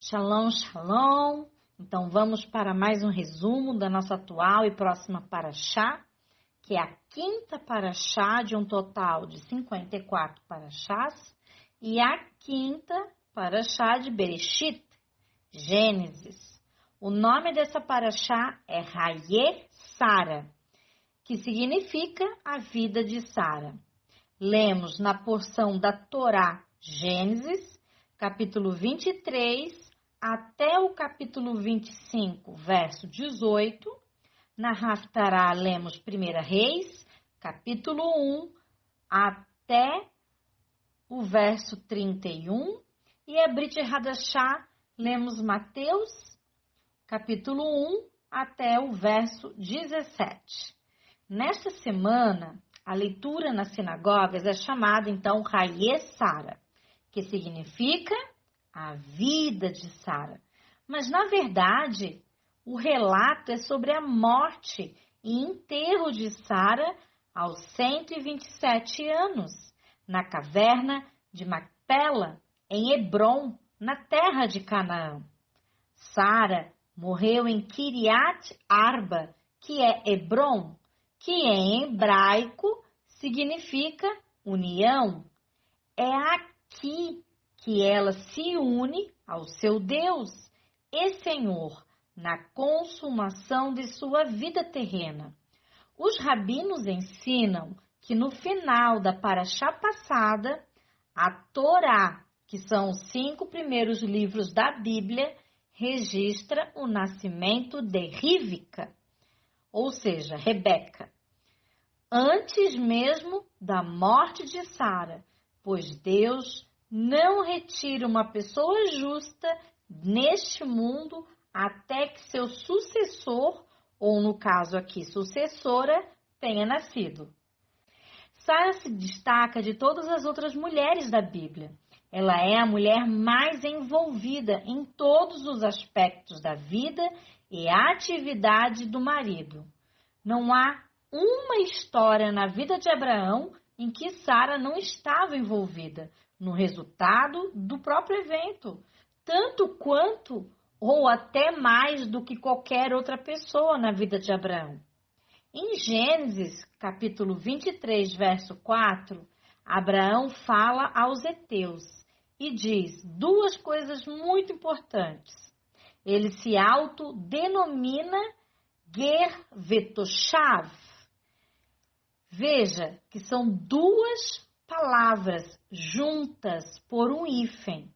Shalom, shalom. Então vamos para mais um resumo da nossa atual e próxima paraxá, que é a quinta paraxá de um total de 54 paraxás e a quinta paraxá de Bereshit, Gênesis. O nome dessa paraxá é Hayé Sara, que significa a vida de Sara. Lemos na porção da Torá Gênesis, capítulo 23, até o capítulo 25, verso 18. Na Haftará, lemos 1 Reis, capítulo 1, até o verso 31. E a Brit Hadashá, lemos Mateus, capítulo 1, até o verso 17. Nesta semana, a leitura nas sinagogas é chamada, então, Hayé Sara, que significa a vida de Sara. Mas, na verdade, o relato é sobre a morte e enterro de Sara aos 127 anos, na caverna de Macpela, em Hebrom, na terra de Canaã. Sara morreu em Kiriat Arba, que é Hebrom, que em hebraico significa união. É aqui que ela se une ao seu Deus e Senhor na consumação de sua vida terrena. Os rabinos ensinam que no final da paraxá passada, a Torá, que são os 5 primeiros livros da Bíblia, registra o nascimento de Rivka, ou seja, Rebeca, antes mesmo da morte de Sara, pois Deus não retira uma pessoa justa neste mundo até que seu sucessor, ou no caso aqui sucessora, tenha nascido. Sara se destaca de todas as outras mulheres da Bíblia. Ela é a mulher mais envolvida em todos os aspectos da vida e atividade do marido. Não há uma história na vida de Abraão em que Sara não estava envolvida no resultado do próprio evento, tanto quanto ou até mais do que qualquer outra pessoa na vida de Abraão. Em Gênesis, capítulo 23, verso 4, Abraão fala aos heteus e diz 2 coisas muito importantes. Ele se autodenomina Ger Vetoshav. Veja que são 2 palavras juntas por um hífen.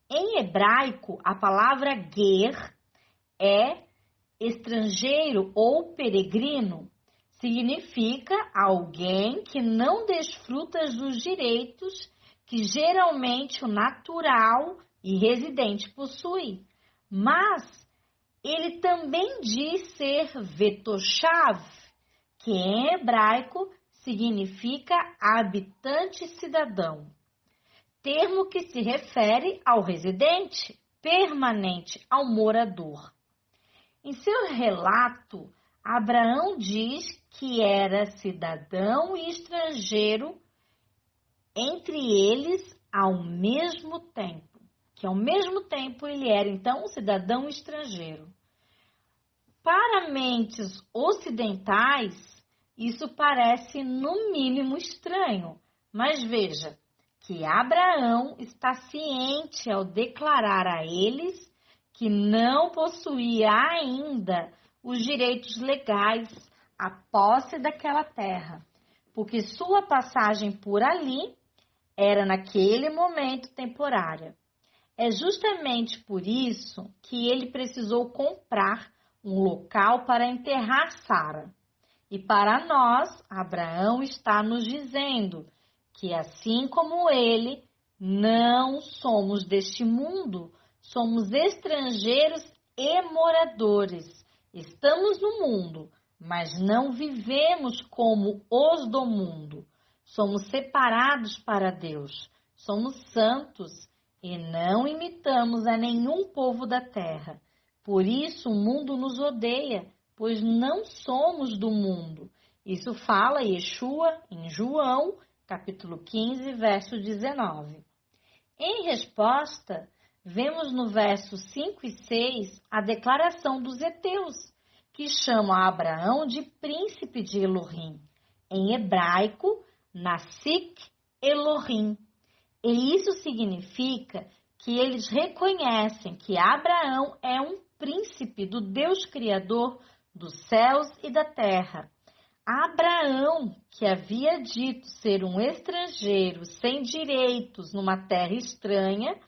Em hebraico, a palavra ger é estrangeiro ou peregrino. Significa alguém que não desfruta dos direitos que geralmente o natural e residente possui. Mas ele também diz ser vetoshav, que em hebraico significa habitante cidadão, termo que se refere ao residente permanente, ao morador. Em seu relato, Abraão diz que era cidadão e estrangeiro entre eles ao mesmo tempo, que ao mesmo tempo ele era então um cidadão estrangeiro. Para mentes ocidentais, isso parece no mínimo estranho, mas veja que Abraão está ciente ao declarar a eles que não possuía ainda os direitos legais à posse daquela terra, porque sua passagem por ali era naquele momento temporária. É justamente por isso que ele precisou comprar um local para enterrar Sara. E para nós, Abraão está nos dizendo que assim como ele, não somos deste mundo, somos estrangeiros e moradores. Estamos no mundo, mas não vivemos como os do mundo. Somos separados para Deus, somos santos e não imitamos a nenhum povo da terra. Por isso o mundo nos odeia, pois não somos do mundo. Isso fala Yeshua em João, capítulo 15, verso 19. Em resposta, vemos no verso 5 e 6 a declaração dos heteus, que chamam Abraão de príncipe de Elohim. Em hebraico, Nasik Elohim. E isso significa que eles reconhecem que Abraão é um príncipe do Deus Criador dos céus e da terra. Abraão, que havia dito ser um estrangeiro sem direitos numa terra estranha,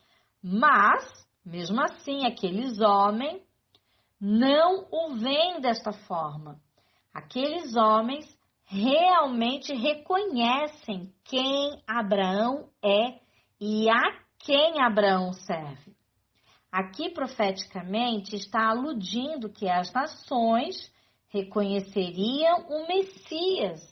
mas, mesmo assim, aqueles homens não o veem desta forma. Aqueles homens realmente reconhecem quem Abraão é e a quem Abraão serve. Aqui, profeticamente, está aludindo que as nações reconheceriam o Messias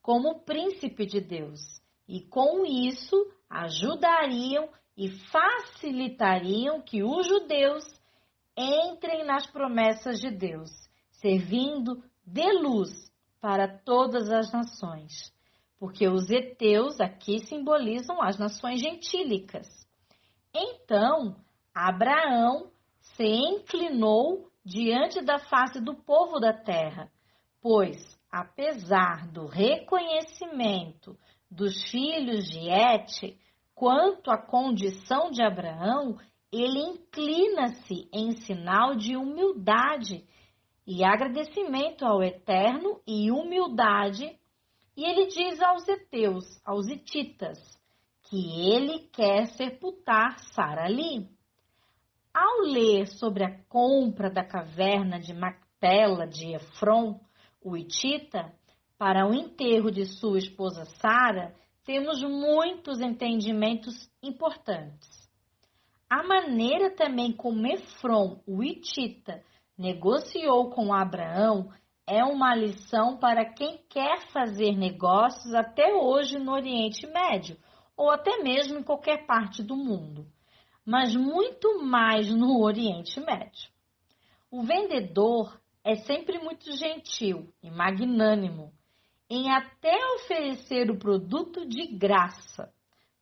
como príncipe de Deus e, com isso, ajudariam e facilitariam que os judeus entrem nas promessas de Deus, servindo de luz para todas as nações, porque os heteus aqui simbolizam as nações gentílicas. Então, Abraão se inclinou diante da face do povo da terra, pois, apesar do reconhecimento dos filhos de Et quanto à condição de Abraão, ele inclina-se em sinal de humildade e agradecimento ao Eterno e humildade, e ele diz aos heteus, aos hititas, que ele quer sepultar Sara ali. Ao ler sobre a compra da caverna de Macpela de Efron, o hitita, para o enterro de sua esposa Sara, temos muitos entendimentos importantes. A maneira também como Efron, o hitita, negociou com Abraão é uma lição para quem quer fazer negócios até hoje no Oriente Médio, ou até mesmo em qualquer parte do mundo, mas muito mais no Oriente Médio. O vendedor é sempre muito gentil e magnânimo em até oferecer o produto de graça,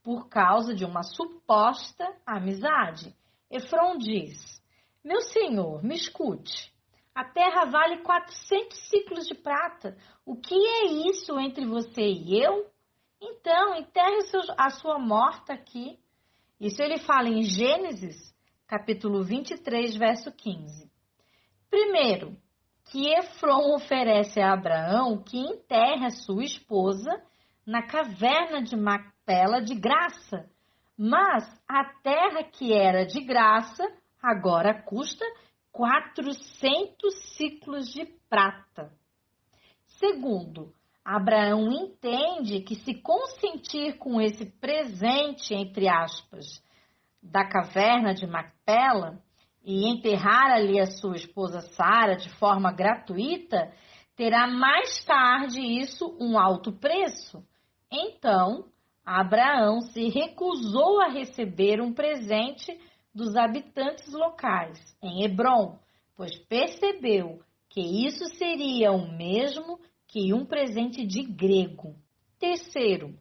por causa de uma suposta amizade. Efron diz: meu senhor, me escute, a terra vale 400 ciclos de prata. O que é isso entre você e eu? Então, enterre a sua morta aqui. Isso ele fala em Gênesis, capítulo 23, verso 15. Primeiro, que Efron oferece a Abraão que enterre a sua esposa na caverna de Macpela de graça, mas a terra que era de graça agora custa 400 ciclos de prata. Segundo, Abraão entende que se consentir com esse presente, entre aspas, da caverna de Macpela e enterrar ali a sua esposa Sara de forma gratuita, terá mais tarde isso um alto preço. Então, Abraão se recusou a receber um presente dos habitantes locais em Hebrom, pois percebeu que isso seria o mesmo que um presente de grego. Terceiro,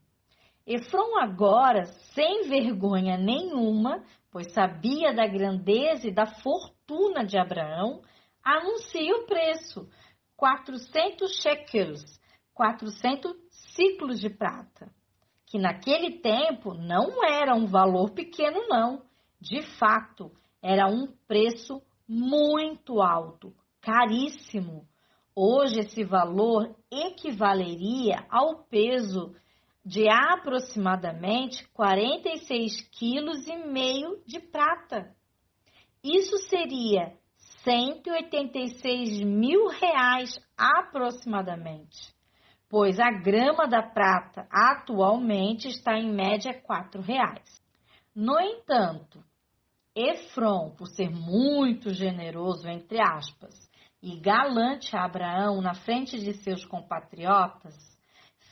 Efron agora, sem vergonha nenhuma, pois sabia da grandeza e da fortuna de Abraão, anuncia o preço, 400 shekels, 400 ciclos de prata, que naquele tempo não era um valor pequeno não, de fato, era um preço muito alto, caríssimo. Hoje esse valor equivaleria ao peso de aproximadamente 46,5 kg de prata. Isso seria 186 mil reais aproximadamente, pois a grama da prata atualmente está em média R$4. No entanto, Efron, por ser muito generoso, entre aspas, e galante a Abraão na frente de seus compatriotas,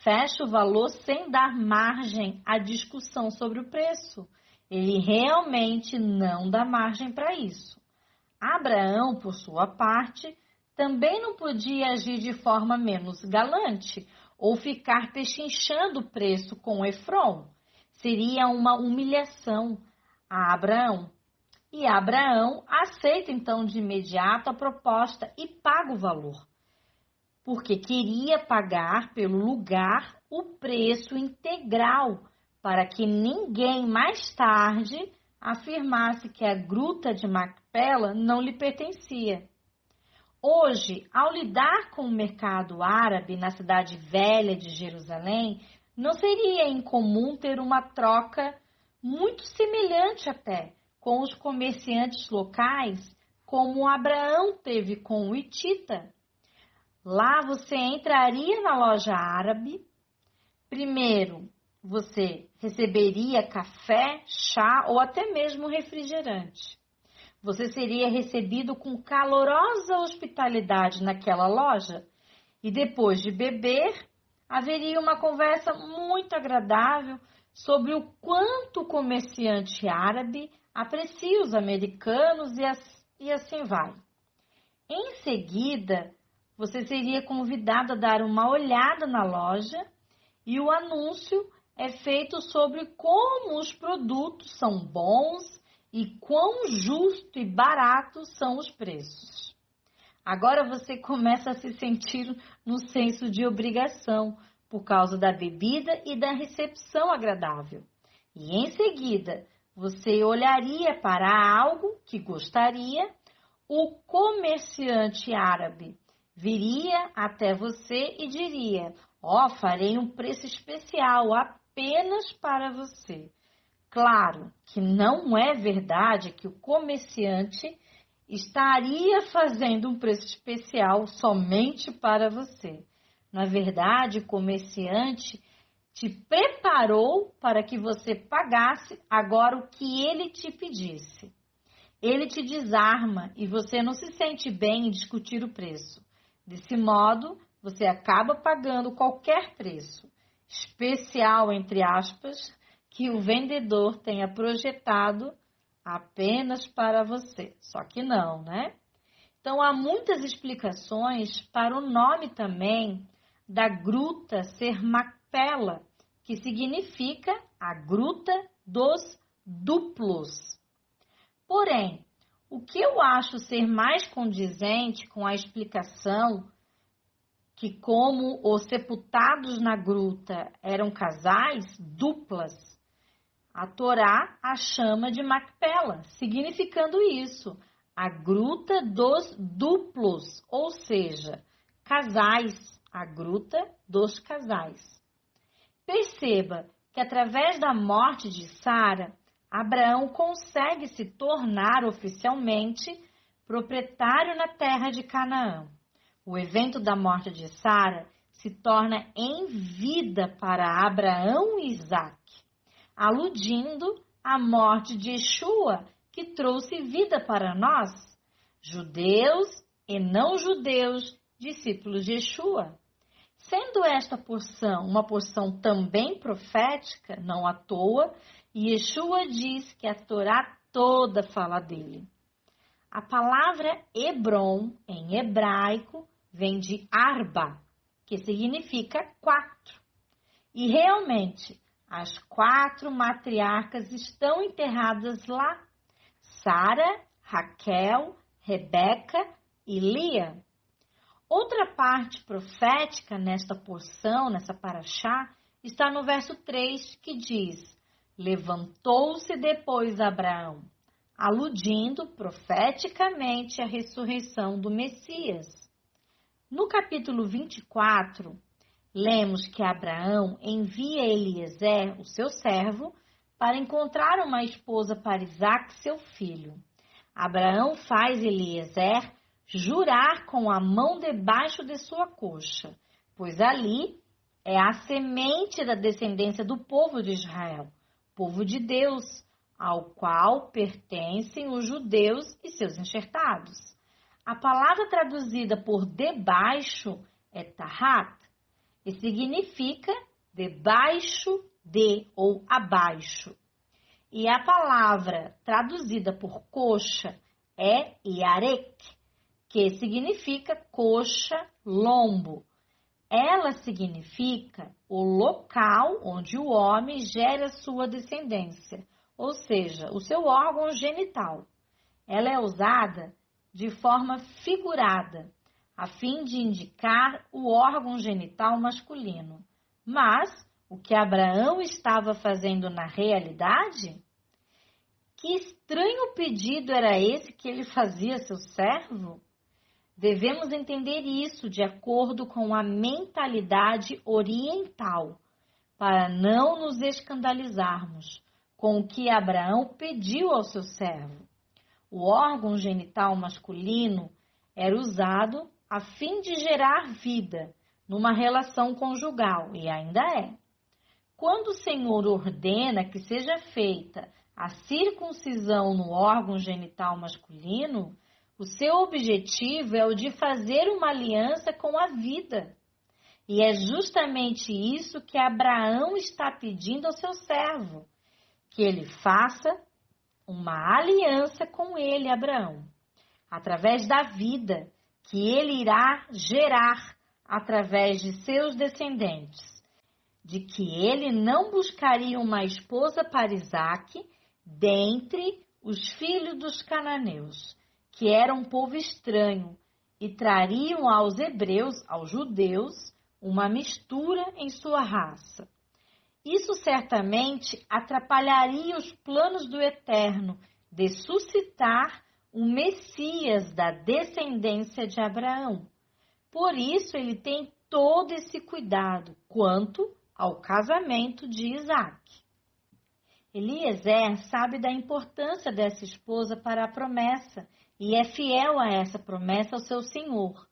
fecha o valor sem dar margem à discussão sobre o preço. Ele realmente não dá margem para isso. Abraão, por sua parte, também não podia agir de forma menos galante ou ficar pechinchando o preço com Efron. Seria uma humilhação a Abraão. E Abraão aceita então de imediato a proposta e paga o valor, porque queria pagar pelo lugar o preço integral, para que ninguém mais tarde afirmasse que a gruta de Macpela não lhe pertencia. Hoje, ao lidar com o mercado árabe na cidade velha de Jerusalém, não seria incomum ter uma troca muito semelhante até com os comerciantes locais, como Abraão teve com o hitita. Lá você entraria na loja árabe. Primeiro, você receberia café, chá ou até mesmo refrigerante. Você seria recebido com calorosa hospitalidade naquela loja e depois de beber, haveria uma conversa muito agradável sobre o quanto o comerciante árabe aprecia os americanos e assim vai. Em seguida, você seria convidado a dar uma olhada na loja e o anúncio é feito sobre como os produtos são bons e quão justo e barato são os preços. Agora você começa a se sentir no senso de obrigação por causa da bebida e da recepção agradável. E em seguida, você olharia para algo que gostaria, o comerciante árabe viria até você e diria: farei um preço especial apenas para você. Claro que não é verdade que o comerciante estaria fazendo um preço especial somente para você. Na verdade, o comerciante te preparou para que você pagasse agora o que ele te pedisse. Ele te desarma e você não se sente bem em discutir o preço. Desse modo, você acaba pagando qualquer preço, especial, entre aspas, que o vendedor tenha projetado apenas para você. Só que não, né? Então, há muitas explicações para o nome também da gruta ser Macpela, que significa a gruta dos duplos. Porém, o que eu acho ser mais condizente com a explicação que como os sepultados na gruta eram casais, duplas, a Torá a chama de Macpela, significando isso, a gruta dos duplos, ou seja, casais, a gruta dos casais. Perceba que através da morte de Sara, Abraão consegue se tornar oficialmente proprietário na terra de Canaã. O evento da morte de Sara se torna em vida para Abraão e Isaque, aludindo à morte de Yeshua, que trouxe vida para nós, judeus e não judeus, discípulos de Yeshua. Sendo esta porção uma porção também profética, não à toa, Yeshua diz que a Torá toda fala dele. A palavra Hebron, em hebraico, vem de Arba, que significa 4. E realmente, as 4 matriarcas estão enterradas lá: Sara, Raquel, Rebeca e Lia. Outra parte profética nesta porção, nessa paraxá, está no verso 3, que diz: levantou-se depois Abraão, aludindo profeticamente à ressurreição do Messias. No capítulo 24, lemos que Abraão envia Eliezer, o seu servo, para encontrar uma esposa para Isaque, seu filho. Abraão faz Eliezer jurar com a mão debaixo de sua coxa, pois ali é a semente da descendência do povo de Israel, povo de Deus, ao qual pertencem os judeus e seus enxertados. A palavra traduzida por debaixo é tahat, e significa debaixo de ou abaixo. E a palavra traduzida por coxa é yarek, que significa coxa, lombo. Ela significa o local onde o homem gera sua descendência, ou seja, o seu órgão genital. ela é usada de forma figurada, a fim de indicar o órgão genital masculino. Mas o que Abraão estava fazendo na realidade? Que estranho pedido era esse que ele fazia a seu servo? Devemos entender isso de acordo com a mentalidade oriental, para não nos escandalizarmos com o que Abraão pediu ao seu servo. O órgão genital masculino era usado a fim de gerar vida numa relação conjugal, e ainda é. Quando o Senhor ordena que seja feita a circuncisão no órgão genital masculino, o seu objetivo é o de fazer uma aliança com a vida. E é justamente isso que Abraão está pedindo ao seu servo, que ele faça uma aliança com ele, Abraão, através da vida que ele irá gerar através de seus descendentes, de que ele não buscaria uma esposa para Isaque dentre os filhos dos cananeus, que era um povo estranho, e trariam aos hebreus, aos judeus, uma mistura em sua raça. Isso certamente atrapalharia os planos do Eterno de suscitar o Messias da descendência de Abraão. Por isso ele tem todo esse cuidado quanto ao casamento de Isaque. Eliezer sabe da importância dessa esposa para a promessa e é fiel a essa promessa ao seu senhor.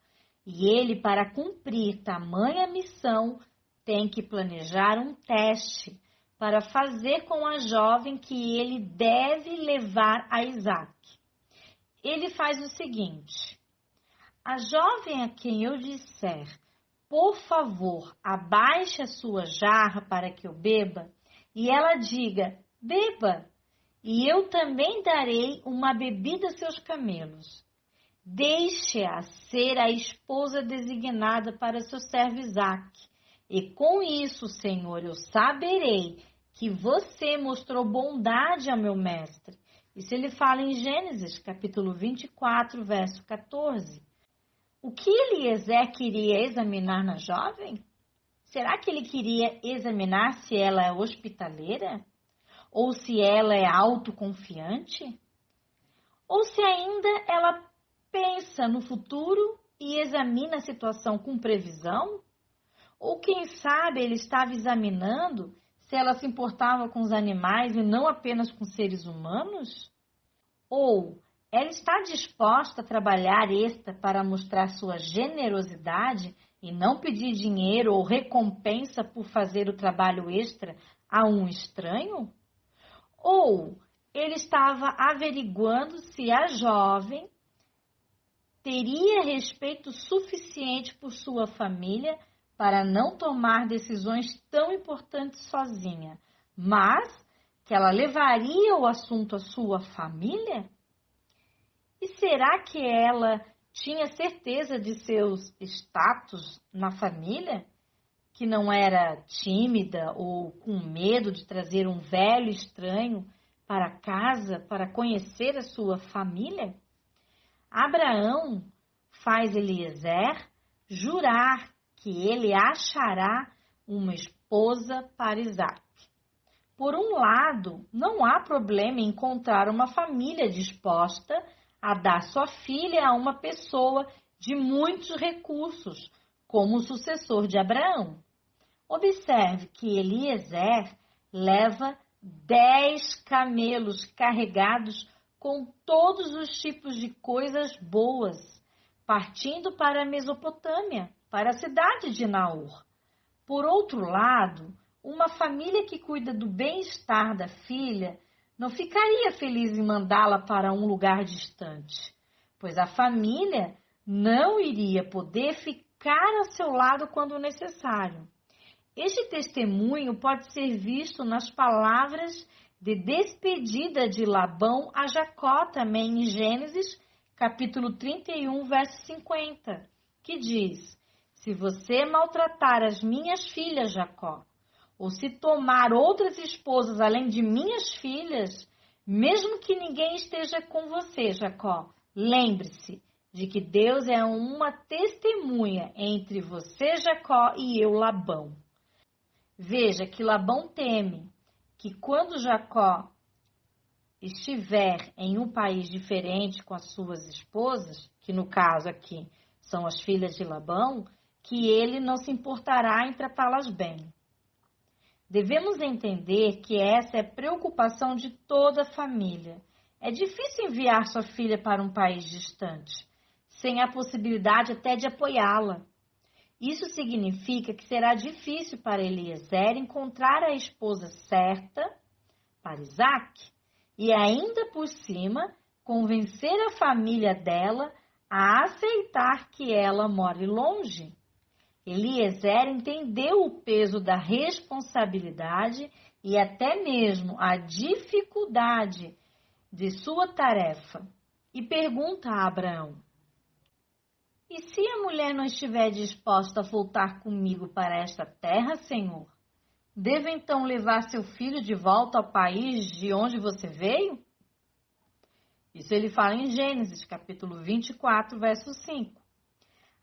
E ele, para cumprir tamanha missão, tem que planejar um teste para fazer com a jovem que ele deve levar a Isaque. Ele faz o seguinte: a jovem a quem eu disser, por favor, abaixe a sua jarra para que eu beba, e ela diga, beba, e eu também darei uma bebida a seus camelos. Deixe-a ser a esposa designada para seu servo Isaque, e com isso, Senhor, eu saberei que você mostrou bondade ao meu mestre. Isso ele fala em Gênesis, capítulo 24, verso 14. O que Eliezer queria examinar na jovem? Será que ele queria examinar se ela é hospitaleira? Ou se ela é autoconfiante? Ou se ainda ela pensa no futuro e examina a situação com previsão? Ou quem sabe ele estava examinando se ela se importava com os animais e não apenas com seres humanos? Ou ela está disposta a trabalhar extra para mostrar sua generosidade e não pedir dinheiro ou recompensa por fazer o trabalho extra a um estranho? Ou ele estava averiguando se a jovem teria respeito suficiente por sua família para não tomar decisões tão importantes sozinha, mas que ela levaria o assunto à sua família? E será que ela tinha certeza de seus status na família? Que não era tímida ou com medo de trazer um velho estranho para casa para conhecer a sua família? Abraão faz Eliezer jurar que ele achará uma esposa para Isaque. Por um lado, não há problema em encontrar uma família disposta a dar sua filha a uma pessoa de muitos recursos, como o sucessor de Abraão. Observe que Eliezer leva 10 camelos carregados com todos os tipos de coisas boas, partindo para a Mesopotâmia, para a cidade de Naor. Por outro lado, uma família que cuida do bem-estar da filha não ficaria feliz em mandá-la para um lugar distante, pois a família não iria poder ficar ao seu lado quando necessário. Este testemunho pode ser visto nas palavras de despedida de Labão a Jacó, também em Gênesis, capítulo 31, verso 50, que diz: se você maltratar as minhas filhas, Jacó, ou se tomar outras esposas além de minhas filhas, Mesmo que ninguém esteja com você, Jacó, lembre-se de que Deus é uma testemunha entre você, Jacó, e eu, Labão. Veja que Labão teme que quando Jacó estiver em um país diferente com as suas esposas, que no caso aqui são as filhas de Labão, que ele não se importará em tratá-las bem. Devemos entender que essa é preocupação de toda a família. É difícil enviar sua filha para um país distante, sem a possibilidade até de apoiá-la. Isso significa que será difícil para Eliezer encontrar a esposa certa para Isaque e ainda por cima convencer a família dela a aceitar que ela more longe. Eliezer entendeu o peso da responsabilidade e até mesmo a dificuldade de sua tarefa e pergunta a Abraão: e se a mulher não estiver disposta a voltar comigo para esta terra, Senhor? Devo então levar seu filho de volta ao país de onde você veio? Isso ele fala em Gênesis, capítulo 24, verso 5.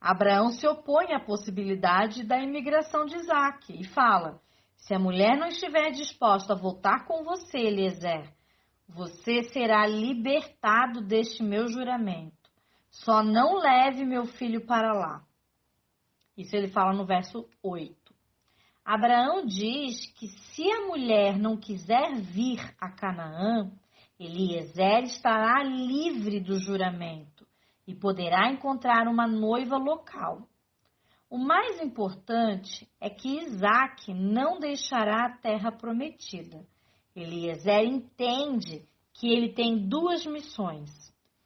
Abraão se opõe à possibilidade da imigração de Isaque e fala: se a mulher não estiver disposta a voltar com você, Eliezer, você será libertado deste meu juramento. Só não leve meu filho para lá. Isso ele fala no verso 8. Abraão diz que se a mulher não quiser vir a Canaã, Eliezer estará livre do juramento e poderá encontrar uma noiva local. O mais importante é que Isaque não deixará a terra prometida. Eliezer entende que ele tem duas missões.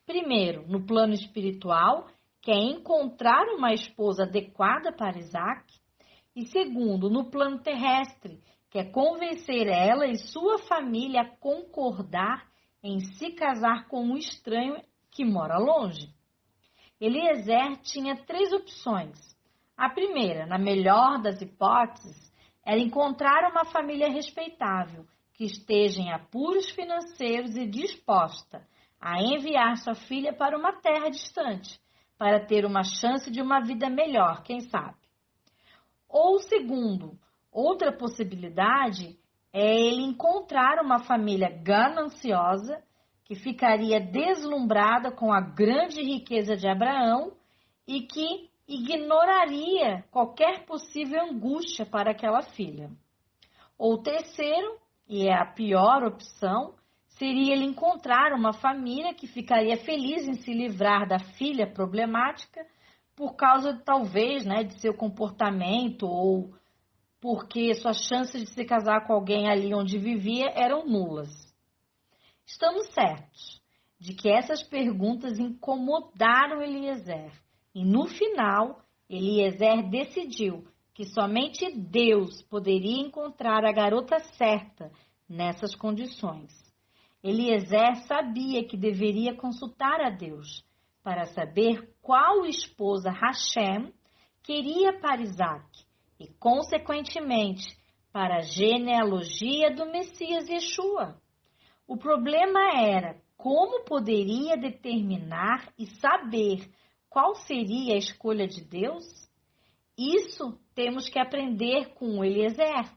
Primeiro, no plano espiritual, que é encontrar uma esposa adequada para Isaque. E segundo, no plano terrestre, que é convencer ela e sua família a concordar em se casar com um estranho que mora longe. Eliezer tinha 3 opções. A primeira, na melhor das hipóteses, era encontrar uma família respeitável, que esteja em apuros financeiros e disposta a enviar sua filha para uma terra distante, para ter uma chance de uma vida melhor, quem sabe. Ou segundo, outra possibilidade é ele encontrar uma família gananciosa que ficaria deslumbrada com a grande riqueza de Abraão e que ignoraria qualquer possível angústia para aquela filha. Ou terceiro, e é a pior opção, seria ele encontrar uma família que ficaria feliz em se livrar da filha problemática por causa, talvez, de seu comportamento ou porque suas chances de se casar com alguém ali onde vivia eram nulas. Estamos certos de que essas perguntas incomodaram Eliezer e, no final, Eliezer decidiu que somente Deus poderia encontrar a garota certa nessas condições. Eliezer sabia que deveria consultar a Deus para saber qual esposa Hashem queria para Isaque e, consequentemente, para a genealogia do Messias Yeshua. O problema era como poderia determinar e saber qual seria a escolha de Deus? Isso temos que aprender com Eliezer,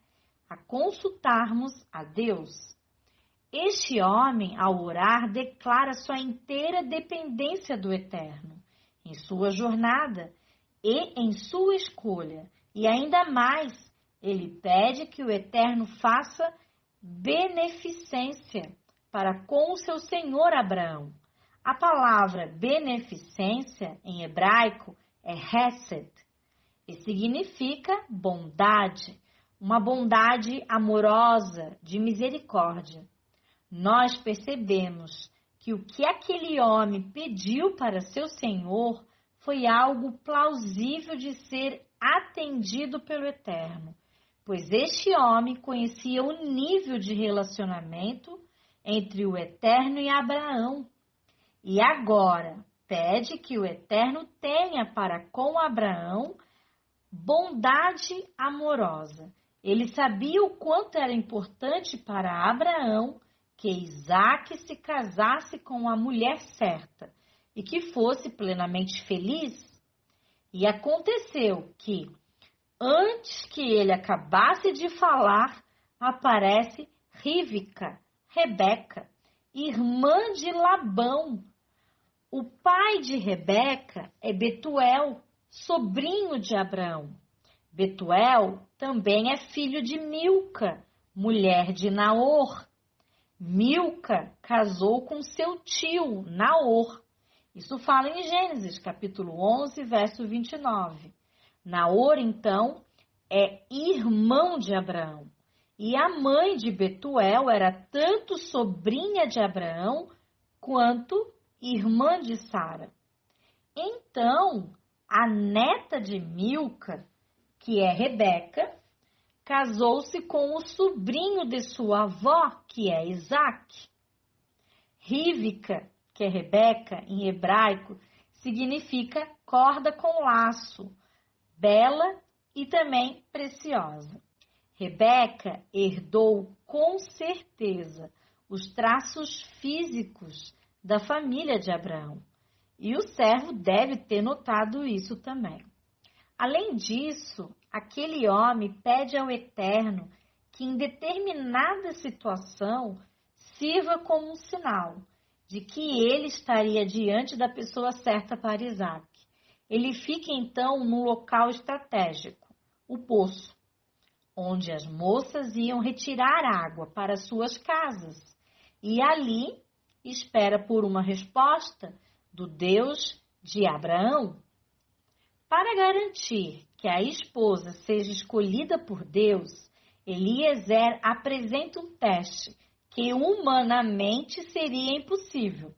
a consultarmos a Deus. Este homem, ao orar, declara sua inteira dependência do Eterno, em sua jornada e em sua escolha. E ainda mais, ele pede que o Eterno faça beneficência para com o seu senhor Abraão. A palavra beneficência, em hebraico, é hesed, e significa bondade, uma bondade amorosa, de misericórdia. Nós percebemos que o que aquele homem pediu para seu senhor foi algo plausível de ser atendido pelo Eterno, pois este homem conhecia o nível de relacionamento entre o Eterno e Abraão. E agora pede que o Eterno tenha para com Abraão bondade amorosa. Ele sabia o quanto era importante para Abraão que Isaque se casasse com a mulher certa e que fosse plenamente feliz. E aconteceu que, antes que ele acabasse de falar, aparece Rívca, Rebeca, irmã de Labão. O pai de Rebeca é Betuel, sobrinho de Abraão. Betuel também é filho de Milca, mulher de Naor. Milca casou com seu tio, Naor. Isso fala em Gênesis, capítulo 11, verso 29. Naor, então, é irmão de Abraão. E a mãe de Betuel era tanto sobrinha de Abraão quanto irmã de Sara. Então, a neta de Milca, que é Rebeca, casou-se com o sobrinho de sua avó, que é Isaque. Rívca, que é Rebeca, em hebraico, significa corda com laço, bela e também preciosa. Rebeca herdou com certeza os traços físicos da família de Abraão, e o servo deve ter notado isso também. Além disso, aquele homem pede ao Eterno que em determinada situação sirva como um sinal de que ele estaria diante da pessoa certa para Isaque. Ele fica então num local estratégico, o poço, onde as moças iam retirar água para suas casas, e ali espera por uma resposta do Deus de Abraão. Para garantir que a esposa seja escolhida por Deus, Eliezer apresenta um teste que humanamente seria impossível.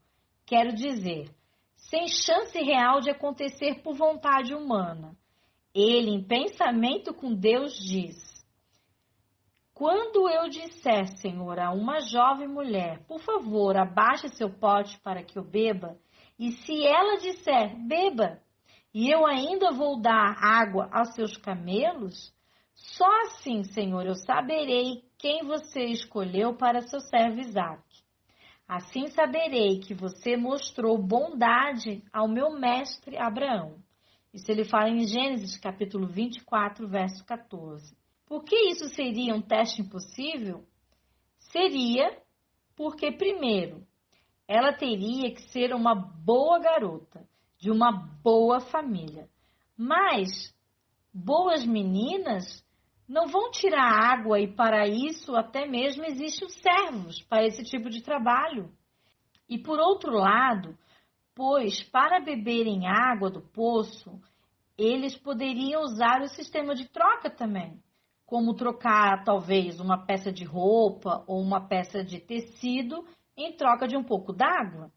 Quero dizer, sem chance real de acontecer por vontade humana. Ele, em pensamento com Deus, diz: quando eu disser, Senhor, a uma jovem mulher, por favor, abaixe seu pote para que eu beba, e se ela disser, beba, e eu ainda vou dar água aos seus camelos, só assim, Senhor, eu saberei quem você escolheu para seu servo Isaque. Assim saberei que você mostrou bondade ao meu mestre Abraão. Isso ele fala em Gênesis, capítulo 24, verso 14. Por que isso seria um teste impossível? Seria porque, primeiro, ela teria que ser uma boa garota, de uma boa família. Mas boas meninas não vão tirar água e para isso até mesmo existem os servos para esse tipo de trabalho. E por outro lado, pois para beberem água do poço, eles poderiam usar o sistema de troca também, como trocar talvez uma peça de roupa ou uma peça de tecido em troca de um pouco d'água.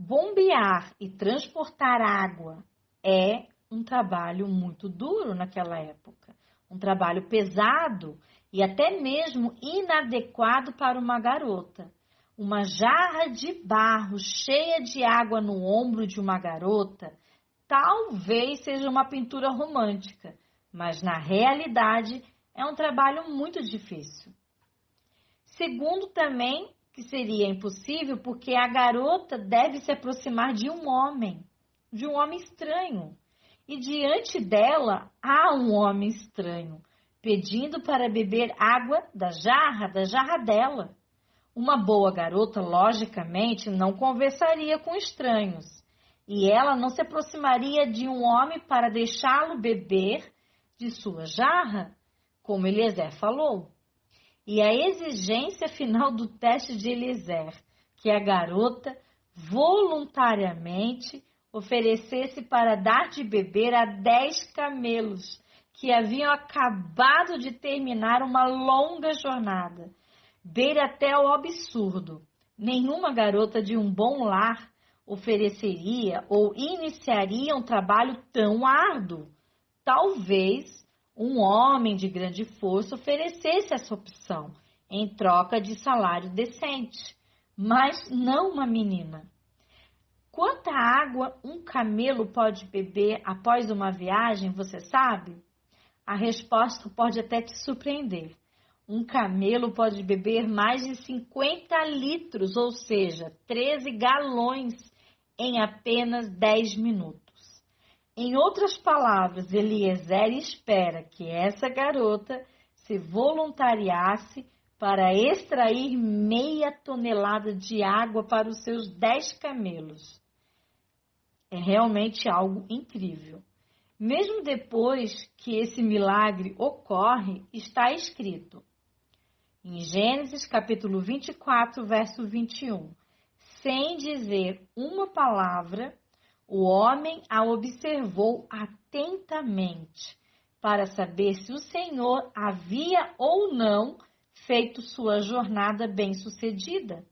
Bombear e transportar água é um trabalho muito duro naquela época, um trabalho pesado e até mesmo inadequado para uma garota. Uma jarra de barro cheia de água no ombro de uma garota talvez seja uma pintura romântica, mas na realidade é um trabalho muito difícil. Segundo também, que seria impossível porque a garota deve se aproximar de um homem estranho. E diante dela há um homem estranho, pedindo para beber água da jarra dela. Uma boa garota, logicamente, não conversaria com estranhos. E ela não se aproximaria de um homem para deixá-lo beber de sua jarra, como Eliezer falou. E a exigência final do teste de Eliezer, que a garota voluntariamente oferecesse para dar de beber a 10 camelos que haviam acabado de terminar uma longa jornada, beira até o absurdo. Nenhuma garota de um bom lar ofereceria ou iniciaria um trabalho tão árduo. Talvez um homem de grande força oferecesse essa opção em troca de salário decente, mas não uma menina. Quanta água um camelo pode beber após uma viagem, você sabe? A resposta pode até te surpreender. Um camelo pode beber mais de 50 litros, ou seja, 13 galões, em apenas 10 minutos. Em outras palavras, Eliezer espera que essa garota se voluntariasse para extrair meia tonelada de água para os seus 10 camelos. É realmente algo incrível. Mesmo depois que esse milagre ocorre, está escrito em Gênesis capítulo 24, verso 21. Sem dizer uma palavra, o homem a observou atentamente para saber se o Senhor havia ou não feito sua jornada bem-sucedida.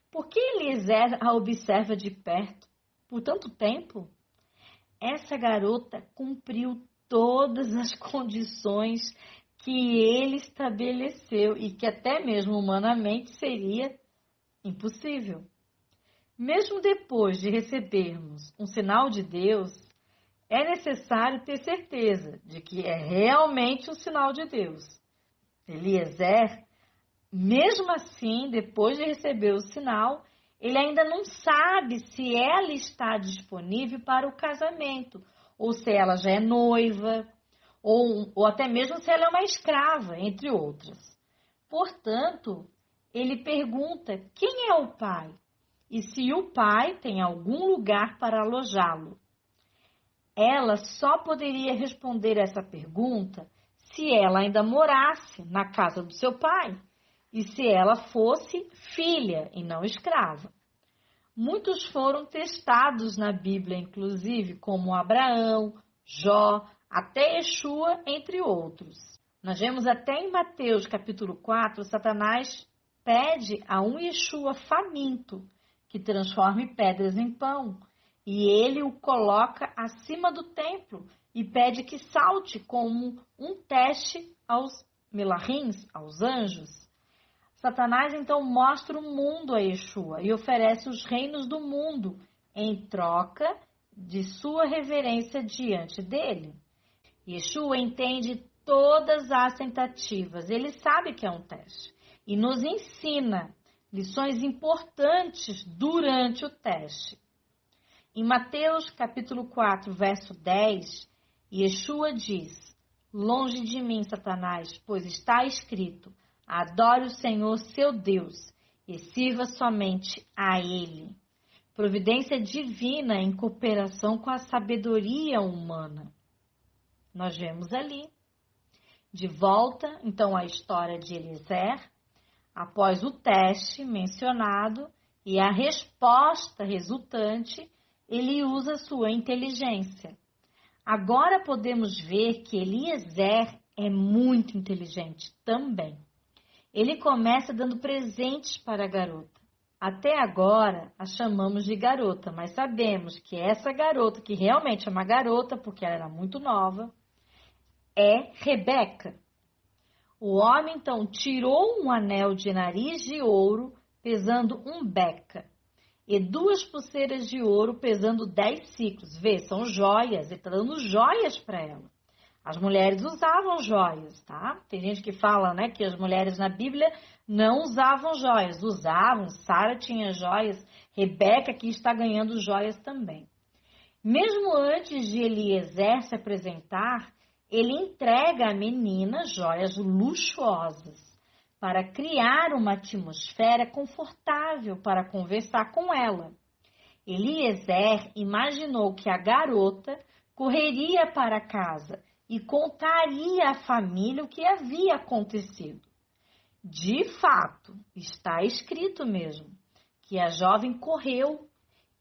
Por que Eliezer a observa de perto por tanto tempo? Essa garota cumpriu todas as condições que ele estabeleceu e que até mesmo humanamente seria impossível. Mesmo depois de recebermos um sinal de Deus, é necessário ter certeza de que é realmente um sinal de Deus. Eliezer, mesmo assim, depois de receber o sinal, ele ainda não sabe se ela está disponível para o casamento, ou se ela já é noiva, ou até mesmo se ela é uma escrava, entre outras. Portanto, ele pergunta quem é o pai e se o pai tem algum lugar para alojá-lo. Ela só poderia responder essa pergunta se ela ainda morasse na casa do seu pai e se ela fosse filha e não escrava. Muitos foram testados na Bíblia, inclusive, como Abraão, Jó, até Yeshua, entre outros. Nós vemos até em Mateus capítulo 4, Satanás pede a um Yeshua faminto que transforme pedras em pão. E ele o coloca acima do templo e pede que salte como um teste aos melahins, aos anjos. Satanás então mostra o mundo a Yeshua e oferece os reinos do mundo em troca de sua reverência diante dele. Yeshua entende todas as tentativas, ele sabe que é um teste e nos ensina lições importantes durante o teste. Em Mateus capítulo 4, verso 10, Yeshua diz: longe de mim, Satanás, pois está escrito, adore o Senhor seu Deus e sirva somente a Ele. Providência divina em cooperação com a sabedoria humana. Nós vemos ali. De volta, então, à história de Eliezer, após o teste mencionado e a resposta resultante, ele usa sua inteligência. Agora podemos ver que Eliezer é muito inteligente também. Ele começa dando presentes para a garota. Até agora a chamamos de garota, mas sabemos que essa garota, que realmente é uma garota, porque ela era muito nova, é Rebeca. O homem então tirou um anel de nariz de ouro pesando 1 beca e 2 pulseiras de ouro pesando 10 ciclos. Vê, são joias, ele está dando joias para ela. As mulheres usavam joias, tá? Tem gente que fala, né, que as mulheres na Bíblia não usavam joias. Usavam, Sara tinha joias, Rebeca aqui está ganhando joias também. Mesmo antes de Eliezer se apresentar, ele entrega à menina joias luxuosas para criar uma atmosfera confortável para conversar com ela. Eliezer imaginou que a garota correria para casa e contaria à família o que havia acontecido. De fato, está escrito mesmo, que a jovem correu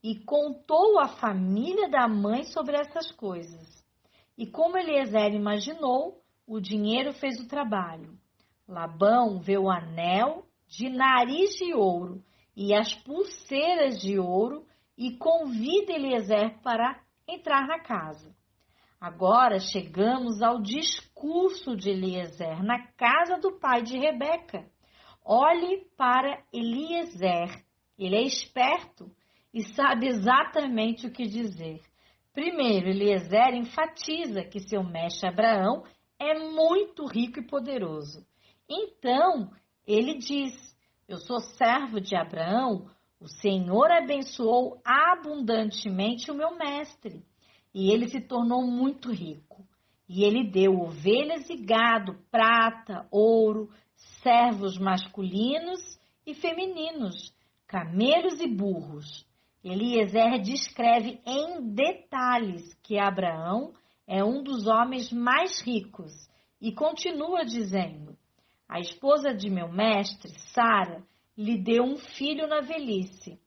e contou à família da mãe sobre essas coisas. E como Eliezer imaginou, o dinheiro fez o trabalho. Labão vê o anel de nariz de ouro e as pulseiras de ouro e convida Eliezer para entrar na casa. Agora chegamos ao discurso de Eliezer na casa do pai de Rebeca. Olhe para Eliezer, ele é esperto e sabe exatamente o que dizer. Primeiro, Eliezer enfatiza que seu mestre Abraão é muito rico e poderoso Então ele diz: eu sou servo de Abraão, o Senhor abençoou abundantemente o meu mestre, e ele se tornou muito rico. E ele deu ovelhas e gado, prata, ouro, servos masculinos e femininos, camelos e burros. Eliezer descreve em detalhes que Abraão é um dos homens mais ricos e continua dizendo: a esposa de meu mestre, Sara, lhe deu um filho na velhice,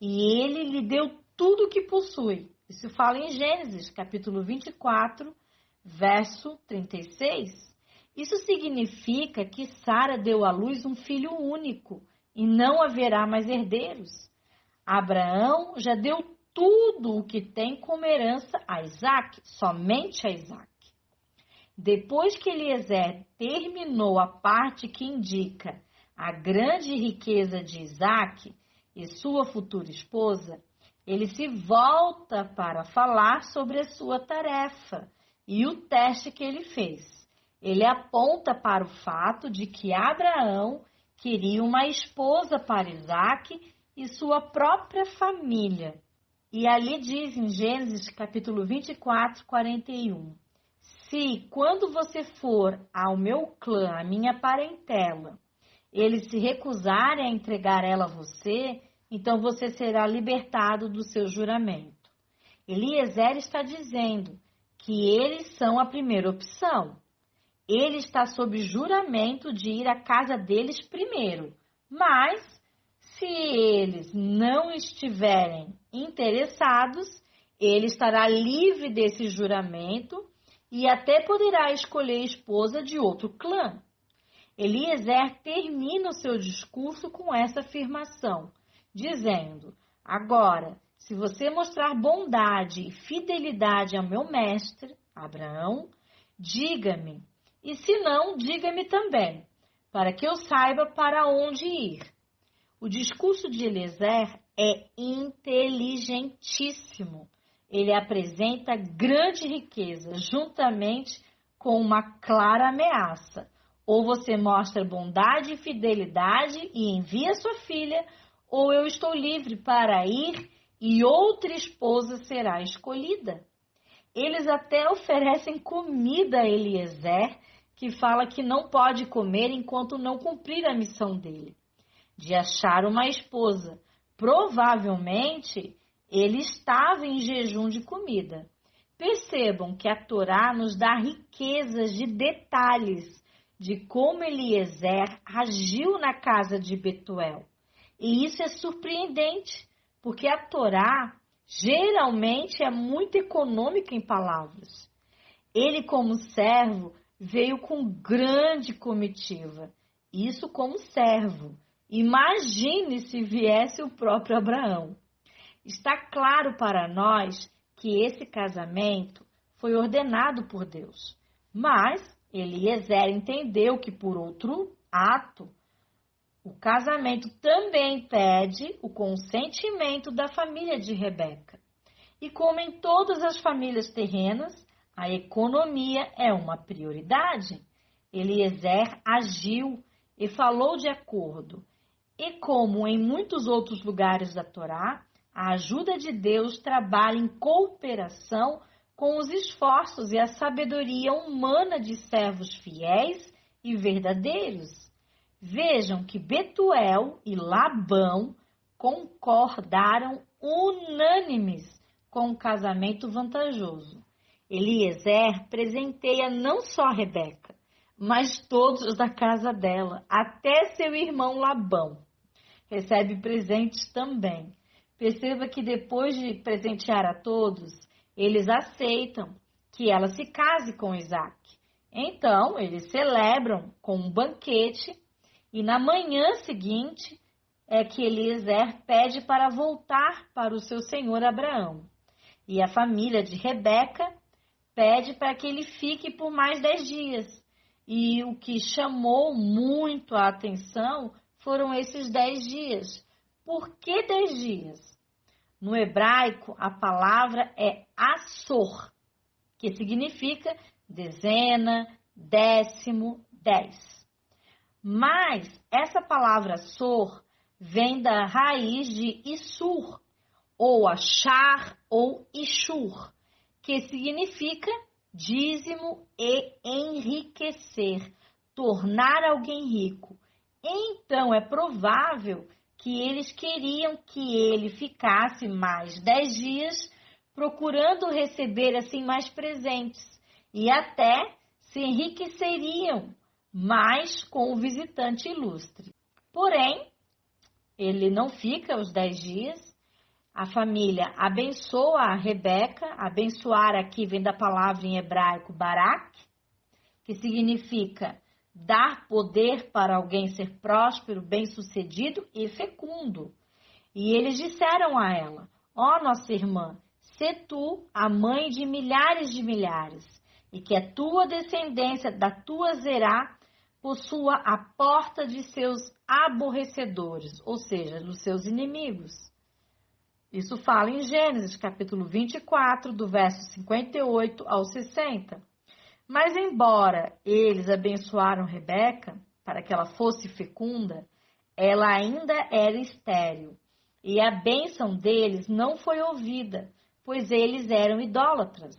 e ele lhe deu tudo o que possui. Isso fala em Gênesis, capítulo 24, verso 36. Isso significa que Sara deu à luz um filho único e não haverá mais herdeiros. Abraão já deu tudo o que tem como herança a Isaque, somente a Isaque. Depois que Eliezer terminou a parte que indica a grande riqueza de Isaque e sua futura esposa, ele se volta para falar sobre a sua tarefa e o teste que ele fez. Ele aponta para o fato de que Abraão queria uma esposa para Isaque e sua própria família. E ali diz em Gênesis capítulo 24, 41. Se, quando você for ao meu clã, a minha parentela, eles se recusarem a entregar ela a você, então você será libertado do seu juramento. Eliezer está dizendo que eles são a primeira opção. Ele está sob juramento de ir à casa deles primeiro, mas se eles não estiverem interessados, ele estará livre desse juramento e até poderá escolher a esposa de outro clã. Eliezer termina o seu discurso com essa afirmação, dizendo: agora, se você mostrar bondade e fidelidade ao meu mestre, Abraão, diga-me, e se não, diga-me também, para que eu saiba para onde ir. O discurso de Eliezer é inteligentíssimo. Ele apresenta grande riqueza, juntamente com uma clara ameaça. Ou você mostra bondade e fidelidade e envia sua filha, ou eu estou livre para ir e outra esposa será escolhida. Eles até oferecem comida a Eliezer, que fala que não pode comer enquanto não cumprir a missão dele, de achar uma esposa. Provavelmente, ele estava em jejum de comida. Percebam que a Torá nos dá riquezas de detalhes de como Eliezer agiu na casa de Betuel. E isso é surpreendente, porque a Torá geralmente é muito econômica em palavras. Ele, como servo, veio com grande comitiva. Isso como servo. Imagine se viesse o próprio Abraão. Está claro para nós que esse casamento foi ordenado por Deus. Mas Eliezer entendeu que, por outro ato, o casamento também pede o consentimento da família de Rebeca. E como em todas as famílias terrenas, a economia é uma prioridade. Eliezer agiu e falou de acordo. E como em muitos outros lugares da Torá, a ajuda de Deus trabalha em cooperação com os esforços e a sabedoria humana de servos fiéis e verdadeiros. Vejam que Betuel e Labão concordaram unânimes com um casamento vantajoso. Eliezer presenteia não só Rebeca, mas todos da casa dela, até seu irmão Labão. Recebe presentes também. Perceba que depois de presentear a todos, eles aceitam que ela se case com Isaque. Então, eles celebram com um banquete e na manhã seguinte é que Eliezer pede para voltar para o seu senhor Abraão. E a família de Rebeca pede para que ele fique por mais 10 dias. E o que chamou muito a atenção foram esses 10 dias. Por que 10 dias? No hebraico, a palavra é assor, que significa dezena, décimo, 10. Mas essa palavra sor vem da raiz de Issur, ou achar, ou Ishur, que significa dízimo e enriquecer, tornar alguém rico. Então, é provável que eles queriam que ele ficasse mais 10 dias, procurando receber assim mais presentes, e até se enriqueceriam mais com o visitante ilustre. Porém, ele não fica os 10 dias. A família abençoa a Rebeca. Abençoar aqui vem da palavra em hebraico barak, que significa dar poder para alguém ser próspero, bem-sucedido e fecundo. E eles disseram a ela: ó, nossa irmã, sê tu a mãe de milhares, e que a tua descendência da tua Zerá possua a porta de seus aborrecedores, ou seja, dos seus inimigos. Isso fala em Gênesis, capítulo 24, do verso 58 ao 60. Mas embora eles abençoaram Rebeca para que ela fosse fecunda, ela ainda era estéril. E a bênção deles não foi ouvida, pois eles eram idólatras.